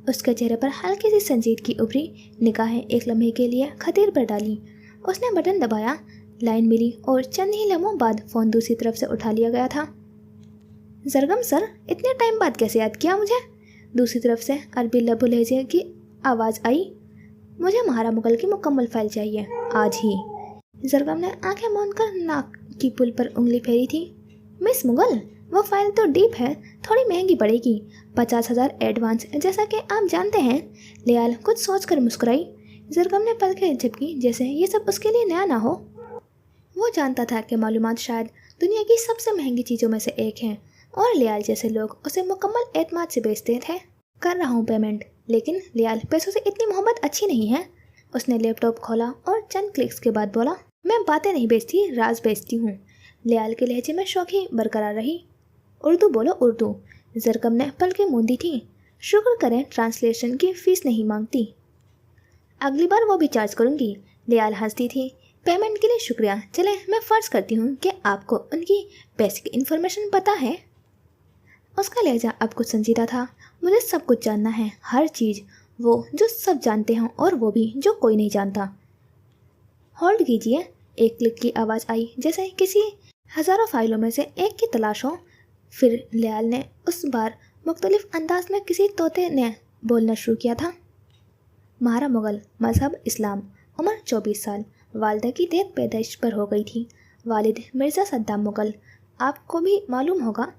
उसके चेहरे पर हल्की सी संजीदगी उभरी, निगाहें एक लम्हे के लिए खतीर पर डाली। उसने बटन दबाया, लाइन मिली और चंद ही लम्हों बाद फ़ोन दूसरी तरफ से उठा लिया गया था। जरगम सर, इतने टाइम बाद कैसे याद किया मुझे? दूसरी तरफ से अरबी लबो लहजे की आवाज़ आई। मुझे महारा मुगल की मुकम्मल फाइल चाहिए, आज ही। जरगम ने आंखें मूंद कर नाक की पुल पर उंगली फेरी थी। मिस मुगल, वो फाइल तो डीप है, थोड़ी महंगी पड़ेगी, 50,000 एडवांस, जैसा कि आप जानते हैं। लियाल कुछ सोचकर मुस्कुराई। जरगम ने पलकें झपकी, जैसे ये सब उसके लिए नया ना हो। वो जानता था कि मालूमात शायद दुनिया की सबसे महंगी चीज़ों में से एक है, और लियाल जैसे लोग उसे मुकम्मल एतमाद से बेचते थे। कर रहा हूँ पेमेंट, लेकिन लियाल पैसों से इतनी मोहब्बत अच्छी नहीं है। उसने लैपटॉप खोला और चंद क्लिक्स के बाद बोला, मैं बातें नहीं बेचती, राज बेचती हूँ। लियाल के लहजे में शौकी बरकरार रही। उर्दू बोलो, उर्दू। जरगम ने पलकें मूंदी थी। शुक्र करें ट्रांसलेशन की फ़ीस नहीं मांगती। अगली बार वो भी चार्ज करूँगी। लियाल हंसती थी। पेमेंट के लिए शुक्रिया। चले, मैं फ़र्ज़ करती हूँ कि आपको उनकी बेसिक इन्फॉर्मेशन पता है। उसका लहजा अब कुछ संजीदा था। मुझे सब कुछ जानना है, हर चीज़, वो जो सब जानते हों और वो भी जो कोई नहीं जानता। होल्ड कीजिए। एक क्लिक की आवाज़ आई, जैसे किसी हज़ारों फाइलों में से एक की तलाश हो। फिर लियाल ने उस बार मुख्तलिफ अंदाज में किसी तोते ने बोलना शुरू किया था। महारा मुगल, मज़हब इस्लाम, उम्र 24 साल, वालदा की डेथ पैदाइश पर हो गई थी। वालिद मिर्ज़ा सद्दाम मुगल, आपको भी मालूम होगा,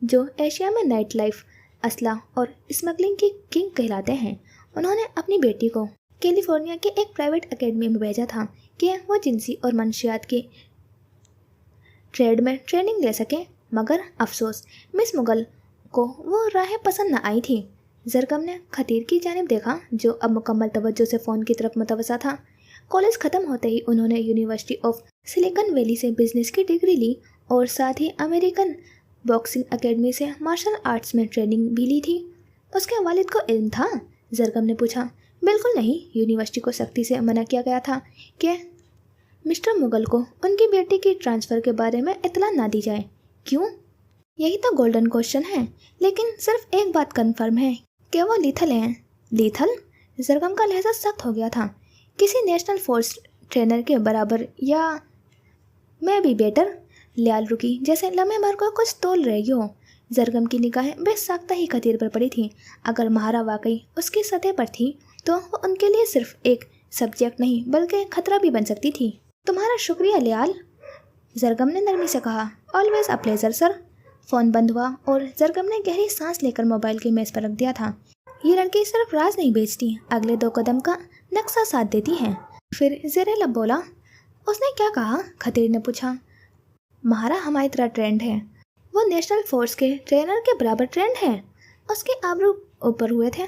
जो एशिया में नाइट लाइफ, असला और स्मगलिंग की किंग कहलाते हैं। उन्होंने अपनी बेटी को कैलिफोर्निया के एक प्राइवेट एकेडमी में भेजा था कि वो जिनसी और मंशियात की ट्रेड में ट्रेनिंग ले सके, मगर अफसोस मिस मुगल को वो राहें पसंद न आई थी। जरगम ने खतीर की जानिब देखा, जो अब मुकम्मल तवज्जो से फ़ोन की तरफ मुतवज्जा था। कॉलेज ख़त्म होते ही उन्होंने यूनिवर्सिटी ऑफ सिलिकन वैली से बिजनेस की डिग्री ली और साथ ही अमेरिकन बॉक्सिंग एकेडमी से मार्शल आर्ट्स में ट्रेनिंग भी ली थी। उसके वालिद को इल्म था? जरगम ने पूछा। बिल्कुल नहीं, यूनिवर्सिटी को सख्ती से मना किया गया था कि मिस्टर मुगल को उनकी बेटी की ट्रांसफ़र के बारे में इत्तला ना दी जाए। क्यों? यही तो गोल्डन क्वेश्चन है। लेकिन सिर्फ एक बात कन्फर्म है कि वो लीथल हैं। लीथल? जरगम का लहजा सख्त हो गया था। किसी नेशनल फोर्स ट्रेनर के बराबर, या मैं भी बेटर? लियाल रुकी, जैसे लम्हे भर को कुछ तोल रही हो। जरगम की निगाहें बेसाख्ता ही खतीर पर पड़ी थी। अगर महारा वाकई उसकी सतह पर थी तो वो उनके लिए सिर्फ एक सब्जेक्ट नहीं बल्कि खतरा भी बन सकती थी। तुम्हारा शुक्रिया लियाल, जरगम ने नरमी से कहा। Always a pleasure sir. Phone बंद हुआ और जरगम ने गहरी सांस लेकर मोबाइल के मेज़ पर रख दिया था। ये लड़की सिर्फ राज नहीं बेचती, अगले 2 कदम का नक्शा साथ देती है। फिर ज़ेरे लब बोला। उसने क्या कहा? खतीर ने पूछा। महारा हमारी तरह ट्रेंड है। वो नेशनल फोर्स के ट्रेनर के बराबर ट्रेंड है। उसके आबरू ऊपर हुए थे।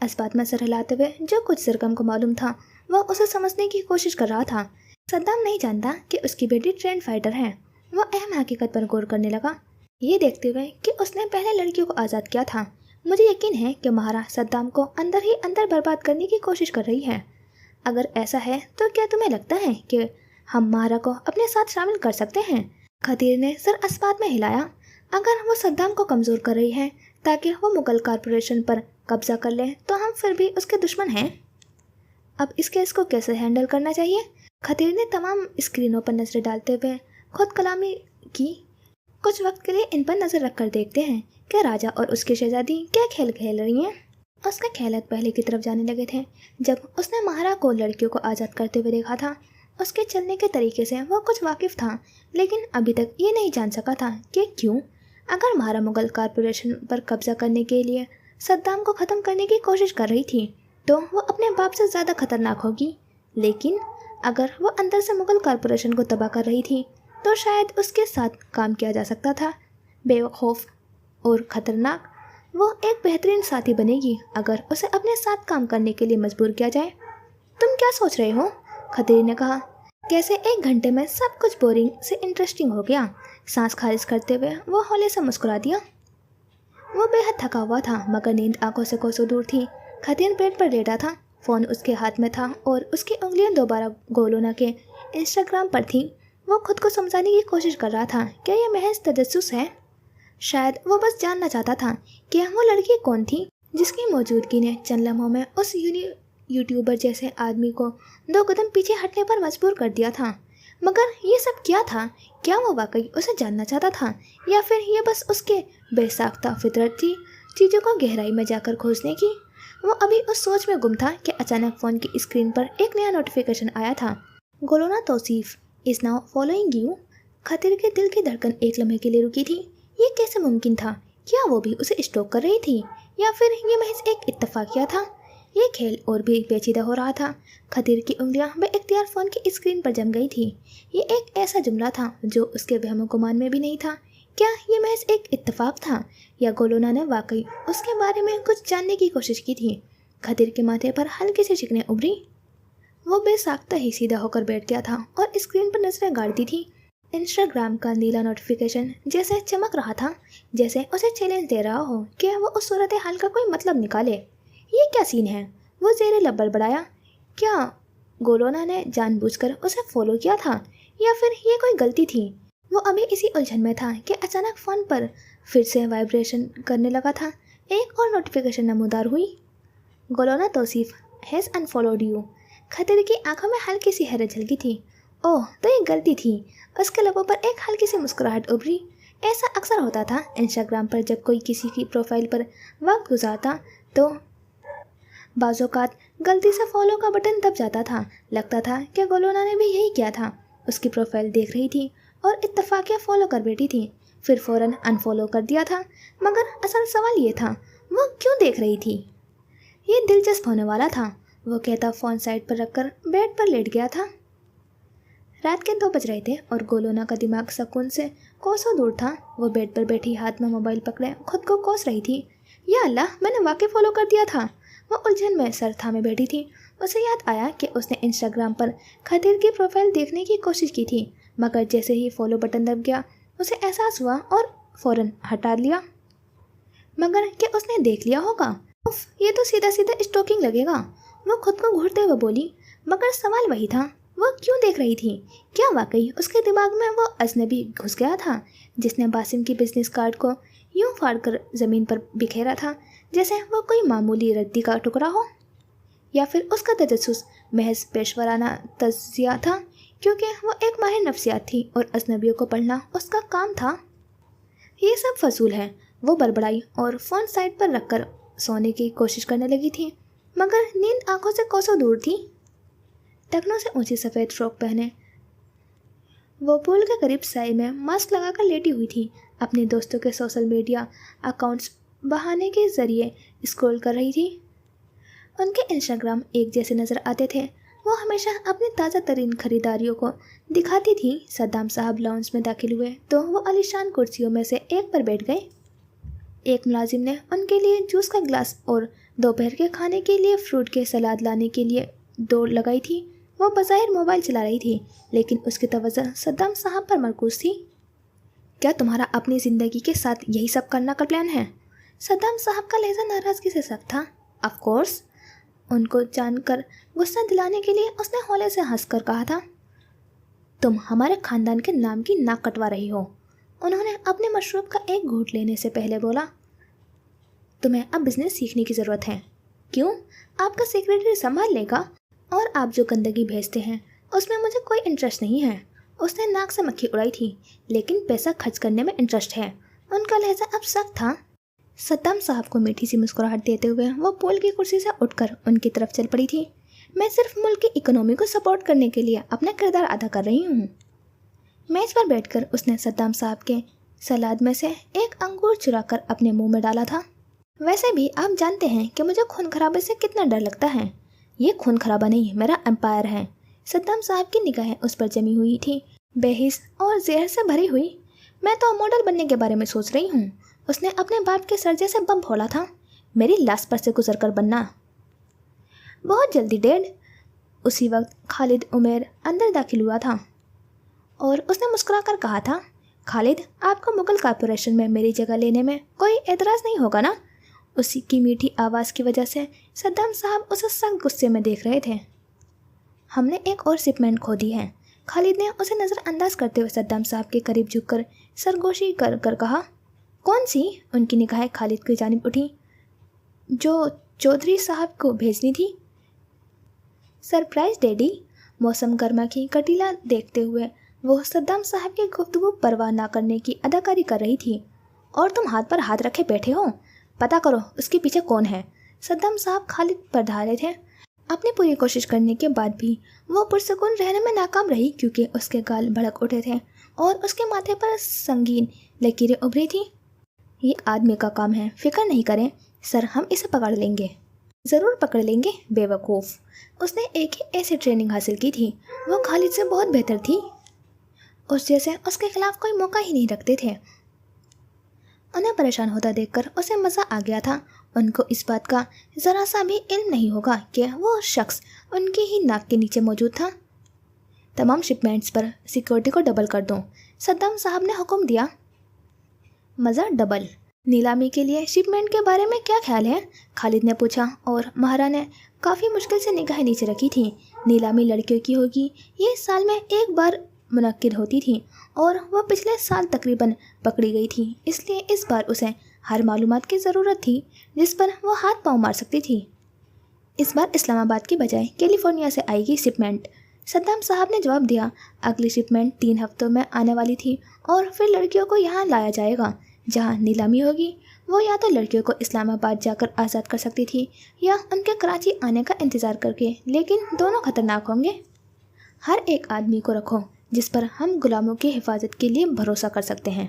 इस बात में सर हिलाते हुए जो कुछ जरगम को मालूम था वह उसे समझने की कोशिश कर रहा था। सद्दाम नहीं जानता कि उसकी बेटी ट्रेंड फाइटर है। वह अहम हकीकत पर गौर करने लगा, ये देखते हुए कि उसने पहले लड़कियों को आज़ाद किया था। मुझे यकीन है कि महारा सद्दाम को अंदर ही अंदर बर्बाद करने की कोशिश कर रही है। अगर ऐसा है तो क्या तुम्हें लगता है कि हम महारा को अपने साथ शामिल कर सकते हैं? खतीर ने सर इस बात में हिलाया। अगर वो सद्दाम को कमज़ोर कर रही है ताकि वो मुगल कॉरपोरेशन पर कब्जा कर ले तो हम फिर भी उसके दुश्मन हैं। अब इस केस को कैसे हैंडल करना चाहिए? खतीर ने तमाम स्क्रीनों पर नजरें डालते हुए खुद कलामी की। कुछ वक्त के लिए इन पर नज़र रखकर देखते हैं कि राजा और उसकी शहजादी क्या खेल खेल रही हैं। उसके ख्यालात पहले की तरफ जाने लगे थे जब उसने महारा को लड़कियों को आज़ाद करते हुए देखा था। उसके चलने के तरीके से वो कुछ वाकिफ था, लेकिन अभी तक ये नहीं जान सका था कि क्यों। अगर महारा मुगल कॉरपोरेशन पर कब्जा करने के लिए सद्दाम को ख़त्म करने की कोशिश कर रही थी तो वो अपने बाप से ज़्यादा खतरनाक होगी। लेकिन अगर वो अंदर से मुगल कॉरपोरेशन को तबाह कर रही थी तो शायद उसके साथ काम किया जा सकता था। बेवकूफ़ और ख़तरनाक, वो एक बेहतरीन साथी बनेगी अगर उसे अपने साथ काम करने के लिए मजबूर किया जाए। तुम क्या सोच रहे हो? खतीर ने कहा। कैसे 1 घंटे में सब कुछ बोरिंग से इंटरेस्टिंग हो गया। सांस खारिज करते हुए वो हौले से मुस्कुरा दिया। वो बेहद थका हुआ था मगर नींद आंखों से कोसों दूर थी। खतीर बेड पर लेटा था, फ़ोन उसके हाथ में था और उसकी उंगलियां दोबारा गोलोना के इंस्टाग्राम पर थी। वो खुद को समझाने की कोशिश कर रहा था क्या यह महज तजस्सुस है। शायद वो बस जानना चाहता था कि वो लड़की कौन थी जिसकी मौजूदगी ने चंद लम्हों में उस यूट्यूबर जैसे आदमी को 2 कदम पीछे हटने पर मजबूर कर दिया था। मगर ये सब क्या था? क्या वो वाकई उसे जानना चाहता था या फिर ये बस उसके बेसाख्ता फितरत थी चीज़ों को गहराई में जाकर खोजने की? वो अभी उस सोच में गुम था कि अचानक फ़ोन की स्क्रीन पर एक नया नोटिफिकेशन आया था। गोलोना Tauseef is now following you. खतिर के दिल की धड़कन एक लम्हे के लिए रुकी थी। ये कैसे मुमकिन था? क्या वो भी उसे स्टॉक कर रही थी या फिर ये महज एक इत्तफाकिया था? ये खेल और भी पेचीदा हो रहा था। खतिर की उंगलियां बेइख्तियार फ़ोन की स्क्रीन पर जम गई थी। ये एक ऐसा जुमला था जो उसके वहमो गुमान में भी नहीं था। क्या ये महज एक इत्तेफाक था या गोलोना ने वाकई उसके बारे में कुछ जानने की कोशिश की थी? खतिर के माथे पर हल्की सी चिकने उभरी। वो बेसाख्ता ही सीधा होकर बैठ गया था और स्क्रीन पर नजरें गाड़ती थी। इंस्टाग्राम का नीला नोटिफिकेशन जैसे चमक रहा था, जैसे उसे चैलेंज दे रहा हो कि वो उस सूरत हाल का कोई मतलब निकाले। ये क्या सीन है? वो ज़ेरे लब बड़बड़ाया। क्या गोलोना ने जानबूझकर उसे फॉलो किया था या फिर ये कोई गलती थी? वो अभी इसी उलझन में था कि अचानक फ़ोन पर फिर से वाइब्रेशन करने लगा था। एक और नोटिफिकेशन नमूदार हुई। गोलोना तौसीफ हैज़ अनफॉलोड यू। खतिर की आंखों में हल्की सी हैरत झलकी थी। ओह, तो ये गलती थी। उसके लबों पर एक हल्की सी मुस्कुराहट उभरी। ऐसा अक्सर होता था इंस्टाग्राम पर जब कोई किसी की प्रोफाइल पर वक्त गुजारता तो बाज़ौक़ात गलती से फॉलो का बटन दब जाता था। लगता था कि गोलोना ने भी यही किया था। उसकी प्रोफाइल देख रही थी और इत्तफाकिया फॉलो कर बैठी थी, फिर फ़ौरन अनफॉलो कर दिया था। मगर असल सवाल ये था, वो क्यों देख रही थी? ये दिलचस्प होने वाला था। वो कहता फ़ोन साइड पर रखकर बेड पर लेट गया था। रात के 2 बज रहे थे और गोलोना का दिमाग सुकून से कोसों दूर था। वो बेड पर बैठी हाथ में मोबाइल पकड़े खुद को कोस रही थी। या अल्लाह, मैंने वाकई फॉलो कर दिया था। वो उलझन में सर थामे बैठी थी। उसे याद आया कि उसने इंस्टाग्राम पर खतिर की प्रोफाइल देखने की कोशिश की थी, मगर जैसे ही फॉलो बटन दब गया उसे एहसास हुआ और फ़ौरन हटा लिया। मगर क्या उसने देख लिया होगा? उफ, ये तो सीधा सीधा स्टॉकिंग लगेगा। वो खुद को घूरते हुए बोली। मगर सवाल वही था, वो क्यों देख रही थी? क्या वाकई उसके दिमाग में वो अजनबी घुस गया था जिसने बासिम की बिजनेस कार्ड को यूं फाड़ कर ज़मीन पर बिखेरा था जैसे वो कोई मामूली रद्दी का टुकड़ा हो? या फिर उसका तजस्सुस महज पेशवराना तज्ज़िया था क्योंकि वो एक माहिर नफ्सियात थी और अजनबियों को पढ़ना उसका काम था? ये सब फजूल है। वो बड़बड़ाई और फ़ोन साइड पर रखकर सोने की कोशिश करने लगी थी, मगर नींद आंखों से कोसों दूर थी। टखनों से ऊंची सफ़ेद फ्रॉक पहने वो पूल के करीब साए में मास्क लगाकर लेटी हुई थी। अपने दोस्तों के सोशल मीडिया अकाउंट्स बहाने के ज़रिए स्क्रॉल कर रही थी। उनके इंस्टाग्राम एक जैसे नज़र आते थे। वो हमेशा अपनी ताज़ा तरीन खरीदारियों को दिखाती थी। सद्दाम साहब लाउंज में दाखिल हुए तो वो आलीशान कुर्सियों में से एक पर बैठ गए। एक मुलाजिम ने उनके लिए जूस का गिलास और दोपहर के खाने के लिए फ्रूट के सलाद लाने के लिए दौड़ लगाई थी। वो बज़ाहिर मोबाइल चला रही थी, लेकिन उसकी तवज्जो सद्दाम साहब पर मरकूज़ थी। क्या तुम्हारा अपनी ज़िंदगी के साथ यही सब करना का प्लान है? सद्दाम साहब का लहजा नाराज़गी से सख्त था। Of course. उनको जानकर गुस्सा दिलाने के लिए उसने हौले से हंसकर कहा था, तुम हमारे ख़ानदान के नाम की नाक कटवा रही हो। उन्होंने अपने मशरूब का एक घूंट लेने से पहले बोला, तुम्हें अब बिज़नेस सीखने की ज़रूरत है। क्यों? आपका सेक्रेटरी संभाल लेगा और आप जो गंदगी भेजते हैं उसमें मुझे कोई इंटरेस्ट नहीं है। उसने नाक से मक्खी उड़ाई थी, लेकिन पैसा खर्च करने में इंटरेस्ट है। उनका लहजा अब सख्त था। सद्दाम साहब को मीठी सी मुस्कुराहट देते हुए वो पूल की कुर्सी से उठकर उनकी तरफ चल पड़ी थी। मैं सिर्फ मुल्क की इकोनॉमी को सपोर्ट करने के लिए अपना किरदार अदा कर रही हूँ। मेज पर बैठकर उसने सद्दाम साहब के सलाद में से एक अंगूर चुराकर अपने मुंह में डाला था। वैसे भी आप जानते हैं कि मुझे खून खराबे से कितना डर लगता है। ये खून खराबा नहीं, मेरा एम्पायर है। सद्दाम साहब की निगाहें उस पर जमी हुई थी, बेहिस और जहर से भरी हुई। मैं तो मॉडल बनने के बारे में सोच रही हूँ। उसने अपने बाप के सरजे से बम फोड़ा था। मेरी लाश पर से गुजर कर बनना। बहुत जल्दी डैड। उसी वक्त खालिद उमेर अंदर दाखिल हुआ था और उसने मुस्कुराकर कहा था, खालिद, आपको मुगल कॉर्पोरेशन में मेरी जगह लेने में कोई एतराज़ नहीं होगा ना? उसी की मीठी आवाज़ की वजह से सद्दाम साहब उसे सख्त गुस्से में देख रहे थे। हमने एक और शिपमेंट खो दी है। खालिद ने उसे नज़रअंदाज करते हुए सद्दाम साहब के करीब झुककर सरगोशी कर कर कहा, कौन सी? उनकी निगाहें खालिद की जानिब उठी। जो चौधरी साहब को भेजनी थी। Surprise daddy. मौसम गर्मा की कटीला देखते हुए वो सद्दाम साहब की गुफ्तगू परवाह ना करने की अदाकारी कर रही थी। और तुम हाथ पर हाथ रखे बैठे हो, पता करो उसके पीछे कौन है। सद्दाम साहब खालिद पर धारे थे। अपनी पूरी कोशिश करने के बाद भी वो पुरसकून रहने में नाकाम रही, क्योंकि उसके गाल भड़क उठे थे और उसके माथे पर संगीन लकीरें उभरी थी। ये आदमी का काम है, फिक्र नहीं करें सर, हम इसे पकड़ लेंगे। ज़रूर पकड़ लेंगे, बेवकूफ़। उसने एक ही ऐसी ट्रेनिंग हासिल की थी, वो खालिद से बहुत बेहतर थी। उस जैसे उसके खिलाफ कोई मौका ही नहीं रखते थे। उन्हें परेशान होता देखकर उसे मज़ा आ गया था। उनको इस बात का ज़रा सा भी इल्म नहीं होगा कि वो शख्स उनके ही नाक के नीचे मौजूद था। तमाम शिपमेंट्स पर सिक्योरिटी को डबल कर दो, सद्दाम साहब ने हुक्म दिया। मज़ा डबल। नीलामी के लिए शिपमेंट के बारे में क्या ख्याल है? खालिद ने पूछा और महारा ने काफ़ी मुश्किल से निगाहें नीचे रखी थी। नीलामी लड़कियों की होगी, ये साल में एक बार मुनक्किद होती थी और वह पिछले साल तकरीबन पकड़ी गई थी, इसलिए इस बार उसे हर मालूमात की ज़रूरत थी जिस पर वो हाथ पांव मार सकती थी। इस बार इस्लामाबाद की बजाय कैलिफोर्निया से आएगी शिपमेंट, सद्दाम साहब ने जवाब दिया। अगली शिपमेंट 3 हफ्तों में आने वाली थी और फिर लड़कियों को यहाँ लाया जाएगा। जहाँ नीलामी होगी वो या तो लड़कियों को इस्लामाबाद जाकर आज़ाद कर सकती थी या उनके कराची आने का इंतज़ार करके, लेकिन दोनों खतरनाक होंगे। हर एक आदमी को रखो जिस पर हम गुलामों की हिफाजत के लिए भरोसा कर सकते हैं।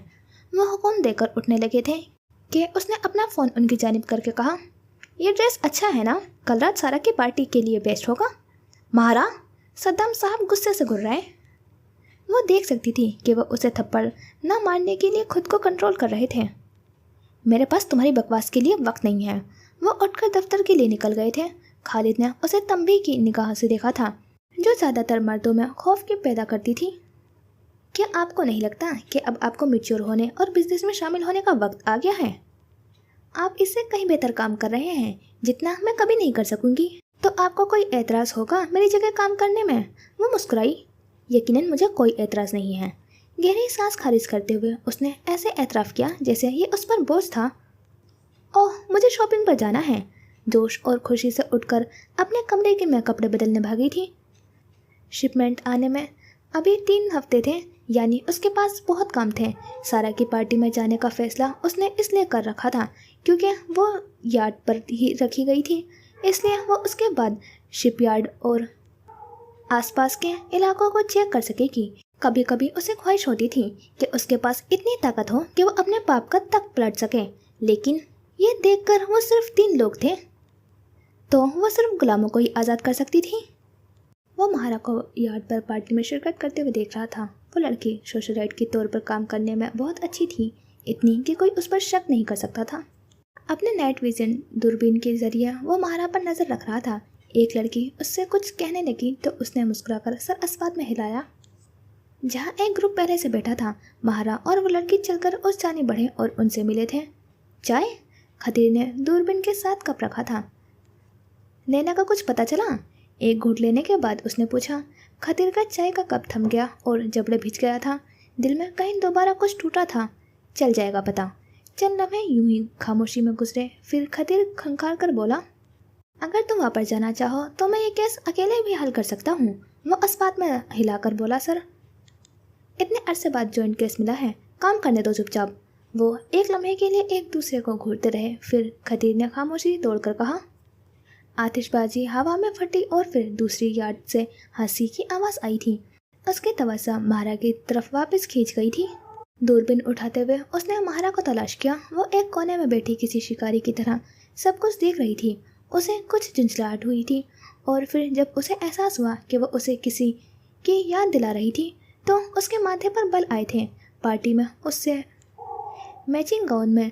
वो हुक्म देकर उठने लगे थे कि उसने अपना फ़ोन उनकी जानिब करके कहा, ये ड्रेस अच्छा है ना, कल रात सारा की पार्टी के लिए बेस्ट होगा। महारा, सद्दाम साहब गुस्से से गुर्राए। वो देख सकती थी कि वह उसे थप्पड़ न मारने के लिए खुद को कंट्रोल कर रहे थे। मेरे पास तुम्हारी बकवास के लिए वक्त नहीं है। वो उठकर दफ्तर के लिए निकल गए थे। खालिद ने उसे तंबी की निगाह से देखा था, जो ज़्यादातर मर्दों में खौफ की पैदा करती थी। क्या आपको नहीं लगता कि अब आपको मैच्योर होने और बिजनेस में शामिल होने का वक्त आ गया है? आप इससे कहीं बेहतर काम कर रहे हैं, जितना मैं कभी नहीं कर सकूंगी। तो आपको कोई एतराज़ होगा मेरी जगह काम करने में? वो मुस्कुराई। यकीनन मुझे कोई एतराज़ नहीं है। गहरी सांस खारिज करते हुए उसने ऐसे एतराफ़ किया जैसे ये उस पर बोझ था। ओह, मुझे शॉपिंग पर जाना है। जोश और खुशी से उठकर अपने कमरे के में कपड़े बदलने भागी थी। शिपमेंट आने में अभी 3 हफ्ते थे, यानी उसके पास बहुत काम थे। सारा की पार्टी में जाने का फैसला उसने इसलिए कर रखा था क्योंकि वो यार्ड पर ही रखी गई थी, इसलिए वो उसके बाद शिपयार्ड और आसपास के इलाकों को चेक कर सकेगी। कभी कभी उसे ख्वाहिश होती थी कि उसके पास इतनी ताकत हो कि वो अपने पाप का तख्त पलट सके, लेकिन ये देखकर वो सिर्फ 3 लोग थे, तो वो सिर्फ गुलामों को ही आज़ाद कर सकती थी। वो महारा को यार्ड पर पार्टी में शिरकत करते हुए देख रहा था। वो लड़की सोशलाइट के तौर पर काम करने में बहुत अच्छी थी, इतनी कि कोई उस पर शक नहीं कर सकता था। अपने नाइट विजन दूरबीन के जरिए वो महारा पर नज़र रख रहा था। एक लड़की उससे कुछ कहने लगी तो उसने मुस्कुराकर सर अस्पात में हिलाया। जहाँ एक ग्रुप पहले से बैठा था, महारा और वो लड़की चलकर उस जाने बढ़े और उनसे मिले थे। चाय? खतीर ने दूरबीन के साथ कप रखा था। नैना का कुछ पता चला? एक घूंट लेने के बाद उसने पूछा। खतीर का चाय का कप थम गया और जबड़े भिज गया था। दिल में कहीं दोबारा कुछ टूटा था। चल जाएगा पता। चंद लम्हे यूं ही खामोशी में गुजरे, फिर खतीर खंखार कर बोला, अगर तुम वापस जाना चाहो तो मैं ये केस अकेले भी हल कर सकता हूँ। वो अस्पात में हिलाकर बोला, सर इतने अरसे बाद जॉइंट केस मिला है, काम करने दो चुपचाप। वो एक लम्हे के लिए एक दूसरे को घूरते रहे, फिर खतीर ने खामोशी तोड़कर कहा। आतिशबाजी हवा में फटी और फिर दूसरी यार्ड से हंसी की आवाज़ आई थी। उसकी तवज्जो महारा की तरफ वापस खींच गई थी। दूरबीन उठाते हुए उसने महारा को तलाश किया। वो एक कोने में बैठी किसी शिकारी की तरह सब कुछ देख रही थी। उसे कुछ झुंझलाहट हुई थी और फिर जब उसे एहसास हुआ कि वह उसे किसी की याद दिला रही थी तो उसके माथे पर बल आए थे। पार्टी में उससे मैचिंग गाउन में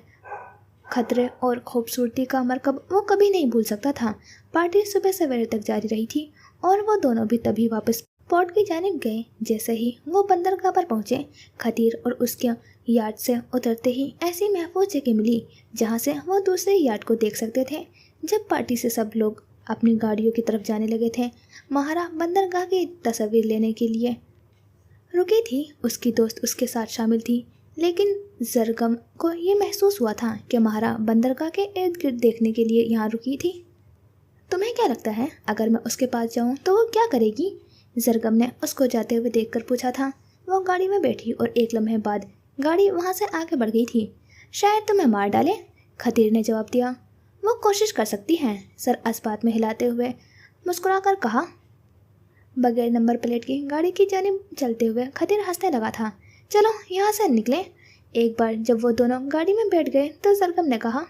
खतरे और खूबसूरती का मरकब वो कभी नहीं भूल सकता था। पार्टी सुबह सवेरे तक जारी रही थी और वो दोनों भी तभी वापस पोर्ट की जानिब गए। जैसे ही वो बंदरगाह पर पहुंचे, खतीर और उसके यार्ड से उतरते ही ऐसी महफूज जगह मिली जहां से वो दूसरे यार्ड को देख सकते थे। जब पार्टी से सब लोग अपनी गाड़ियों की तरफ जाने लगे थे, महारा बंदरगाह की तस्वीर लेने के लिए रुकी थी, उसकी दोस्त उसके साथ शामिल थी, लेकिन जरगम को ये महसूस हुआ था कि महारा बंदरगाह के इर्द गिर्द देखने के लिए यहाँ रुकी थी। तुम्हें क्या लगता है अगर मैं उसके पास जाऊँ तो वो क्या करेगी? जरगम ने उसको जाते हुए देखकर पूछा था। वो गाड़ी में बैठी और एक लम्हे बाद गाड़ी वहाँ से आगे बढ़ गई थी। शायद तुम्हें मार डाले, खतीर ने जवाब दिया। वो कोशिश कर सकती हैं, सर अस्बात में हिलाते हुए मुस्कुरा कर कहा। बगैर नंबर प्लेट की गाड़ी की जानिब चलते हुए खतीर हंसने लगा था। चलो यहाँ से निकलें। एक बार जब वो दोनों गाड़ी में बैठ गए तो जरगम ने कहा,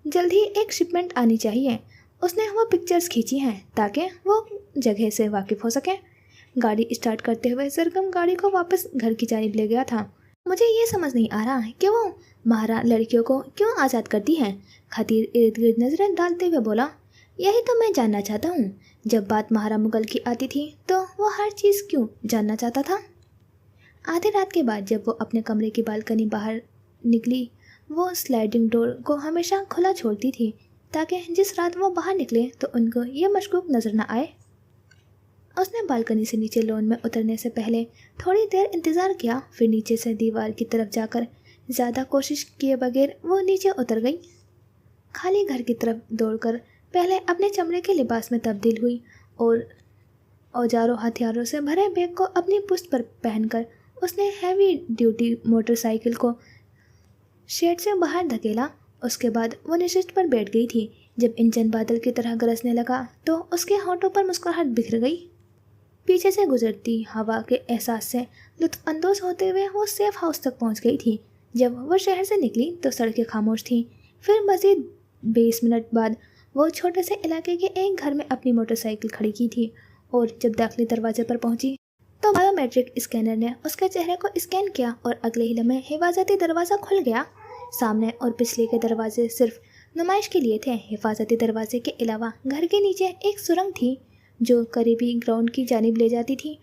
जल्द ही एक शिपमेंट आनी चाहिए। उसने वो पिक्चर्स खींची हैं ताकि वो जगह से वाकिफ़ हो सके। गाड़ी स्टार्ट करते हुए जरगम गाड़ी को वापस घर की जानिब ले गया था। मुझे ये समझ नहीं आ रहा कि वो महारा लड़कियों को क्यों आज़ाद करती है, खतीर इर्द गिर्द नजरें डालते हुए बोला। यही तो मैं जानना चाहता हूँ। जब बात महारा मुगल की आती थी तो वो हर चीज़ क्यों जानना चाहता था। आधी रात के बाद जब वो अपने कमरे की बालकनी बाहर निकली, वो स्लाइडिंग डोर को हमेशा खुला छोड़ती थी ताकि जिस रात वो बाहर निकले तो उनको ये मशकूक नज़र न आए। उसने बालकनी से नीचे लॉन में उतरने से पहले थोड़ी देर इंतज़ार किया, फिर नीचे से दीवार की तरफ जाकर ज़्यादा कोशिश किए बगैर वो नीचे उतर गई। खाली घर की तरफ दौड़कर पहले अपने चमड़े के लिबास में तब्दील हुई और औजारों हथियारों से भरे बैग को अपनी पुश्त पर पहनकर उसने हैवी ड्यूटी मोटरसाइकिल को शेड से बाहर धकेला। उसके बाद वो निशित पर बैठ गई थी। जब इंजन बादल की तरह गरजने लगा तो उसके होंठों पर मुस्कुराहट बिखर गई। पीछे से गुजरती हवा के एहसास से लुत्फ अंदोज होते हुए वो सेफ हाउस तक पहुंच गई थी। जब वो शहर से निकली तो सड़कें खामोश थीं। फिर मज़ीद 20 मिनट बाद वो छोटे से इलाके के एक घर में अपनी मोटरसाइकिल खड़ी की थी और जब दाखिली दरवाजे पर पहुंची तो बायोमेट्रिक स्कैनर ने उसके चेहरे को स्कैन किया और अगले ही लम्हे हिफाजती दरवाज़ा खुल गया। सामने और पिछले के दरवाजे सिर्फ नुमाइश के लिए थे। हिफाजती दरवाजे के अलावा घर के नीचे एक सुरंग थी जो करीबी ग्राउंड की जानिब ले जाती थी।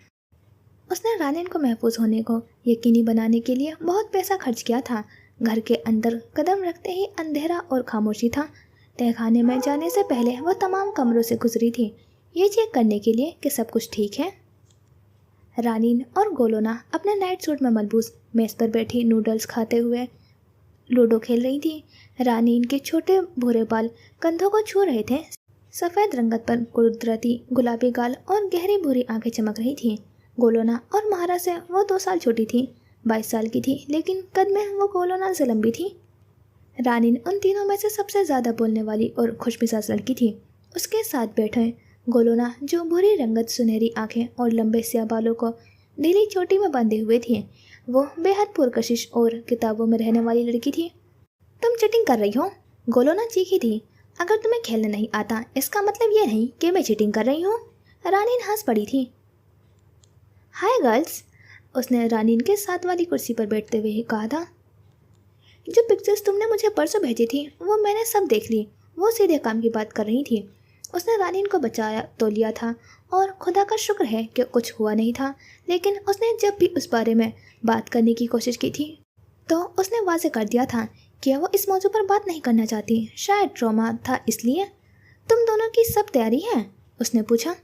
उसने रानीन को महफूज होने को यकीनी बनाने के लिए बहुत पैसा खर्च किया था। घर के अंदर कदम रखते ही अंधेरा और खामोशी था। तहखाने में जाने से पहले वह तमाम कमरों से गुजरी थी, ये चेक करने के लिए कि सब कुछ ठीक है। रानीन और गोलोना अपने नाइट सूट में मलबूस मेज़ पर बैठी नूडल्स खाते हुए लूडो खेल रही थी। रानीन के छोटे भूरे बाल कंधों को छू रहे थे। सफ़ेद रंगत पर कुदरती गुलाबी गाल और गहरी भूरी आंखें चमक रही थीं। गोलोना और महारा से वो 2 साल छोटी थी, 22 साल की थी, लेकिन कद में वो गोलोना से लंबी थी। रानीन उन तीनों में से सबसे ज़्यादा बोलने वाली और खुशमिजाज लड़की थी। उसके साथ बैठे गोलोना, जो भूरी रंगत, सुनहरी आंखें और लंबे स्याह बालों को ढीली चोटी में बांधे हुए थी, वो बेहद पुरकशिश और किताबों में रहने वाली लड़की थी। तुम चीटिंग कर रही हो, गोलोना चीखी थी। अगर तुम्हें खेलने नहीं आता इसका मतलब ये नहीं कि मैं चीटिंग कर रही हूँ। रानीन हंस पड़ी थी। हाय गर्ल्स, उसने रानीन के साथ वाली कुर्सी पर बैठते हुए कहा था। जो पिक्चर्स तुमने मुझे परसों भेजी थी वो मैंने सब देख ली। वो सीधे काम की बात कर रही थी। उसने रानीन को बचाया तो लिया था और खुदा का शुक्र है कि कुछ हुआ नहीं था, लेकिन उसने जब भी उस बारे में बात करने की कोशिश की थी तो उसने वाज़ेह कर दिया था कि वो इस मौजू पर बात नहीं करना चाहती। शायद ट्रॉमा था इसलिए। तुम दोनों की सब तैयारी है, उसने पूछा।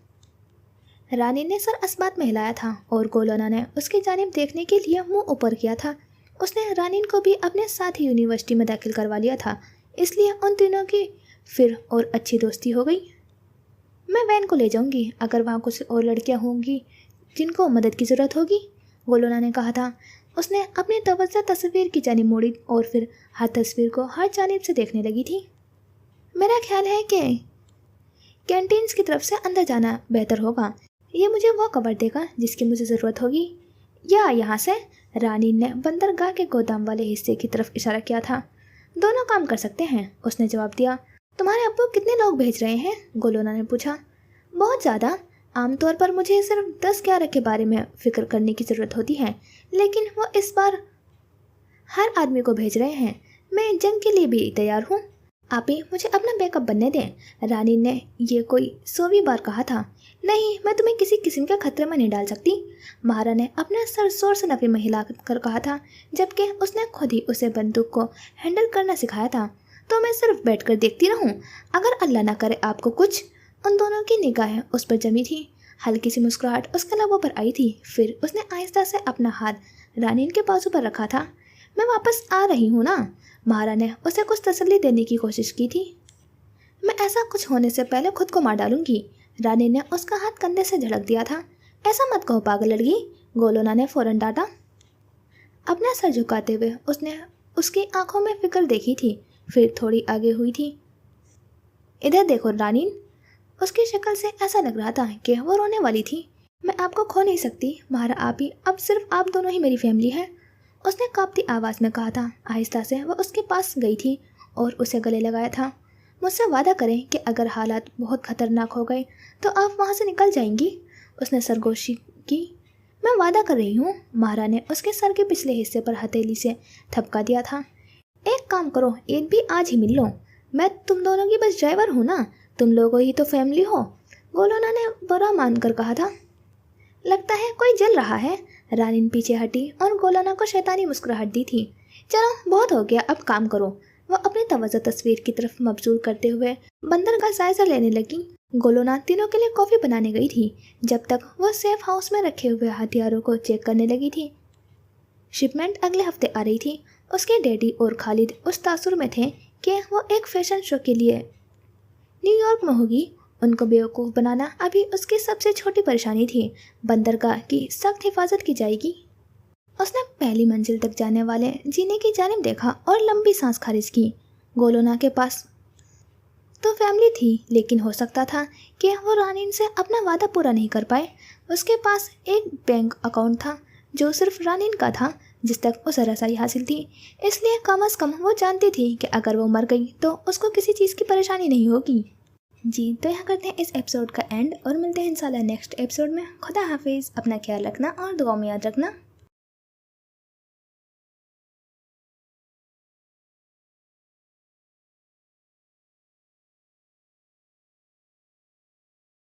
रानी ने सर अस्बात में हिलाया था और गोलोना ने उसकी जानिब देखने के लिए मुंह ऊपर किया था। उसने रानीन को भी अपने साथ ही यूनिवर्सिटी में दाखिल करवा लिया था, इसलिए उन तीनों की फिर और अच्छी दोस्ती हो गई। मैं वैन को ले जाऊंगी अगर वहाँ कुछ और लड़कियाँ होंगी जिनको मदद की ज़रूरत होगी, गोलोना ने कहा था। उसने अपनी तवज्जो तस्वीर की जानिब मोड़ी और फिर हर तस्वीर को हर जानिब से देखने लगी थी। मेरा ख्याल है कि कैंटीन्स की तरफ से अंदर जाना बेहतर होगा। ये मुझे वो कवर देगा जिसकी मुझे ज़रूरत होगी। या यहाँ से, रानी ने बंदरगाह के गोदाम वाले हिस्से की तरफ इशारा किया था। दोनों काम कर सकते हैं, उसने जवाब दिया। तुम्हारे अब्बू कितने लोग भेज रहे हैं, गोलोना ने पूछा। बहुत ज़्यादा। आमतौर पर मुझे सिर्फ 10-11 के बारे में फ़िक्र करने की ज़रूरत होती है, लेकिन वो इस बार हर आदमी को भेज रहे हैं। मैं जंग के लिए भी तैयार हूँ। आप ही मुझे अपना बैकअप बनने दें, रानी ने ये कोई 100वीं बार कहा था। नहीं, मैं तुम्हें किसी किस्म के खतरे में नहीं डाल सकती, महारा ने अपना सर जोर से नफे में हिला कर कहा था, जबकि उसने खुद ही उसे बंदूक को हैंडल करना सिखाया था। तो मैं सिर्फ बैठकर देखती रहूं, अगर अल्लाह ना करे आपको कुछ। उन दोनों की निगाहें उस पर जमी थी। हल्की सी मुस्कुराहट उसके लबों पर आई थी। फिर उसने आहिस्ता से अपना हाथ रानीन के बाजू पर रखा था। मैं वापस आ रही हूँ ना। महारा ने उसे कुछ तसल्ली देने की कोशिश की थी। मैं ऐसा कुछ होने से पहले खुद को मार डालूंगी। रानी ने उसका हाथ कंधे से झड़क दिया था। ऐसा मत कहो पागल लड़की, गोलोना ने फौरन डांटा। अपना सर झुकाते हुए उसने उसकी आंखों में फिक्र देखी थी, फिर थोड़ी आगे हुई थी। इधर देखो रानीन। उसकी शक्ल से ऐसा लग रहा था कि वो रोने वाली थी। मैं आपको खो नहीं सकती महारा, आप ही, अब सिर्फ आप दोनों ही मेरी फैमिली है, उसने कांपती आवाज़ में कहा था। आहिस्ता से वो उसके पास गई थी और उसे गले लगाया था। मुझसे वादा करें कि अगर हालात बहुत खतरनाक हो गए तो आप वहाँ से निकल जाएंगी, उसने सरगोशी की। मैं वादा कर रही हूँ। महारा ने उसके सर के पिछले हिस्से पर हथेली से थपका दिया था। एक काम करो, ईद भी आज ही मिल लो। मैं तुम दोनों की बस ड्राइवर हूँ ना, तुम लोगों ही तो फैमिली हो, गोलोना ने बुरा मानकर कहा था। लगता है कोई जल रहा है। रानीन पीछे हटी और गोलोना को शैतानी मुस्कुराहट दी थी। चलो बहुत हो गया, अब काम करो। वो अपनी तवज्जो तस्वीर की तरफ मबजूल करते हुए बंदर का जायजा लेने लगी। गोलोना तीनों के लिए कॉफ़ी बनाने गई थी, जब तक वो सेफ हाउस में रखे हुए हथियारों को चेक करने लगी थी। शिपमेंट अगले हफ्ते आ रही थी। उसके डैडी और खालिद उस तासुर में थे कि वो एक फैशन शो के लिए न्यूयॉर्क में होगी। उनको बेवकूफ़ बनाना अभी उसकी सबसे छोटी परेशानी थी। बंदरगाह की सख्त हिफाजत की जाएगी। उसने पहली मंजिल तक जाने वाले जीने की जानिब देखा और लंबी सांस खारिज की। गोलोना के पास तो फैमिली थी, लेकिन हो सकता था कि वो रानीन से अपना वादा पूरा नहीं कर पाए। उसके पास एक बैंक अकाउंट था जो सिर्फ रानीन का था, जिस तक उसे रसाई हासिल थी। इसलिए कम अज़ कम वो जानती थी कि अगर वो मर गई तो उसको किसी चीज़ की परेशानी नहीं होगी। जी, तो यहाँ करते हैं इस एपिसोड का एंड और मिलते हैं इंशाल्लाह नेक्स्ट एपिसोड में। खुदा हाफिज़, अपना ख्याल रखना और दुआ में याद रखना।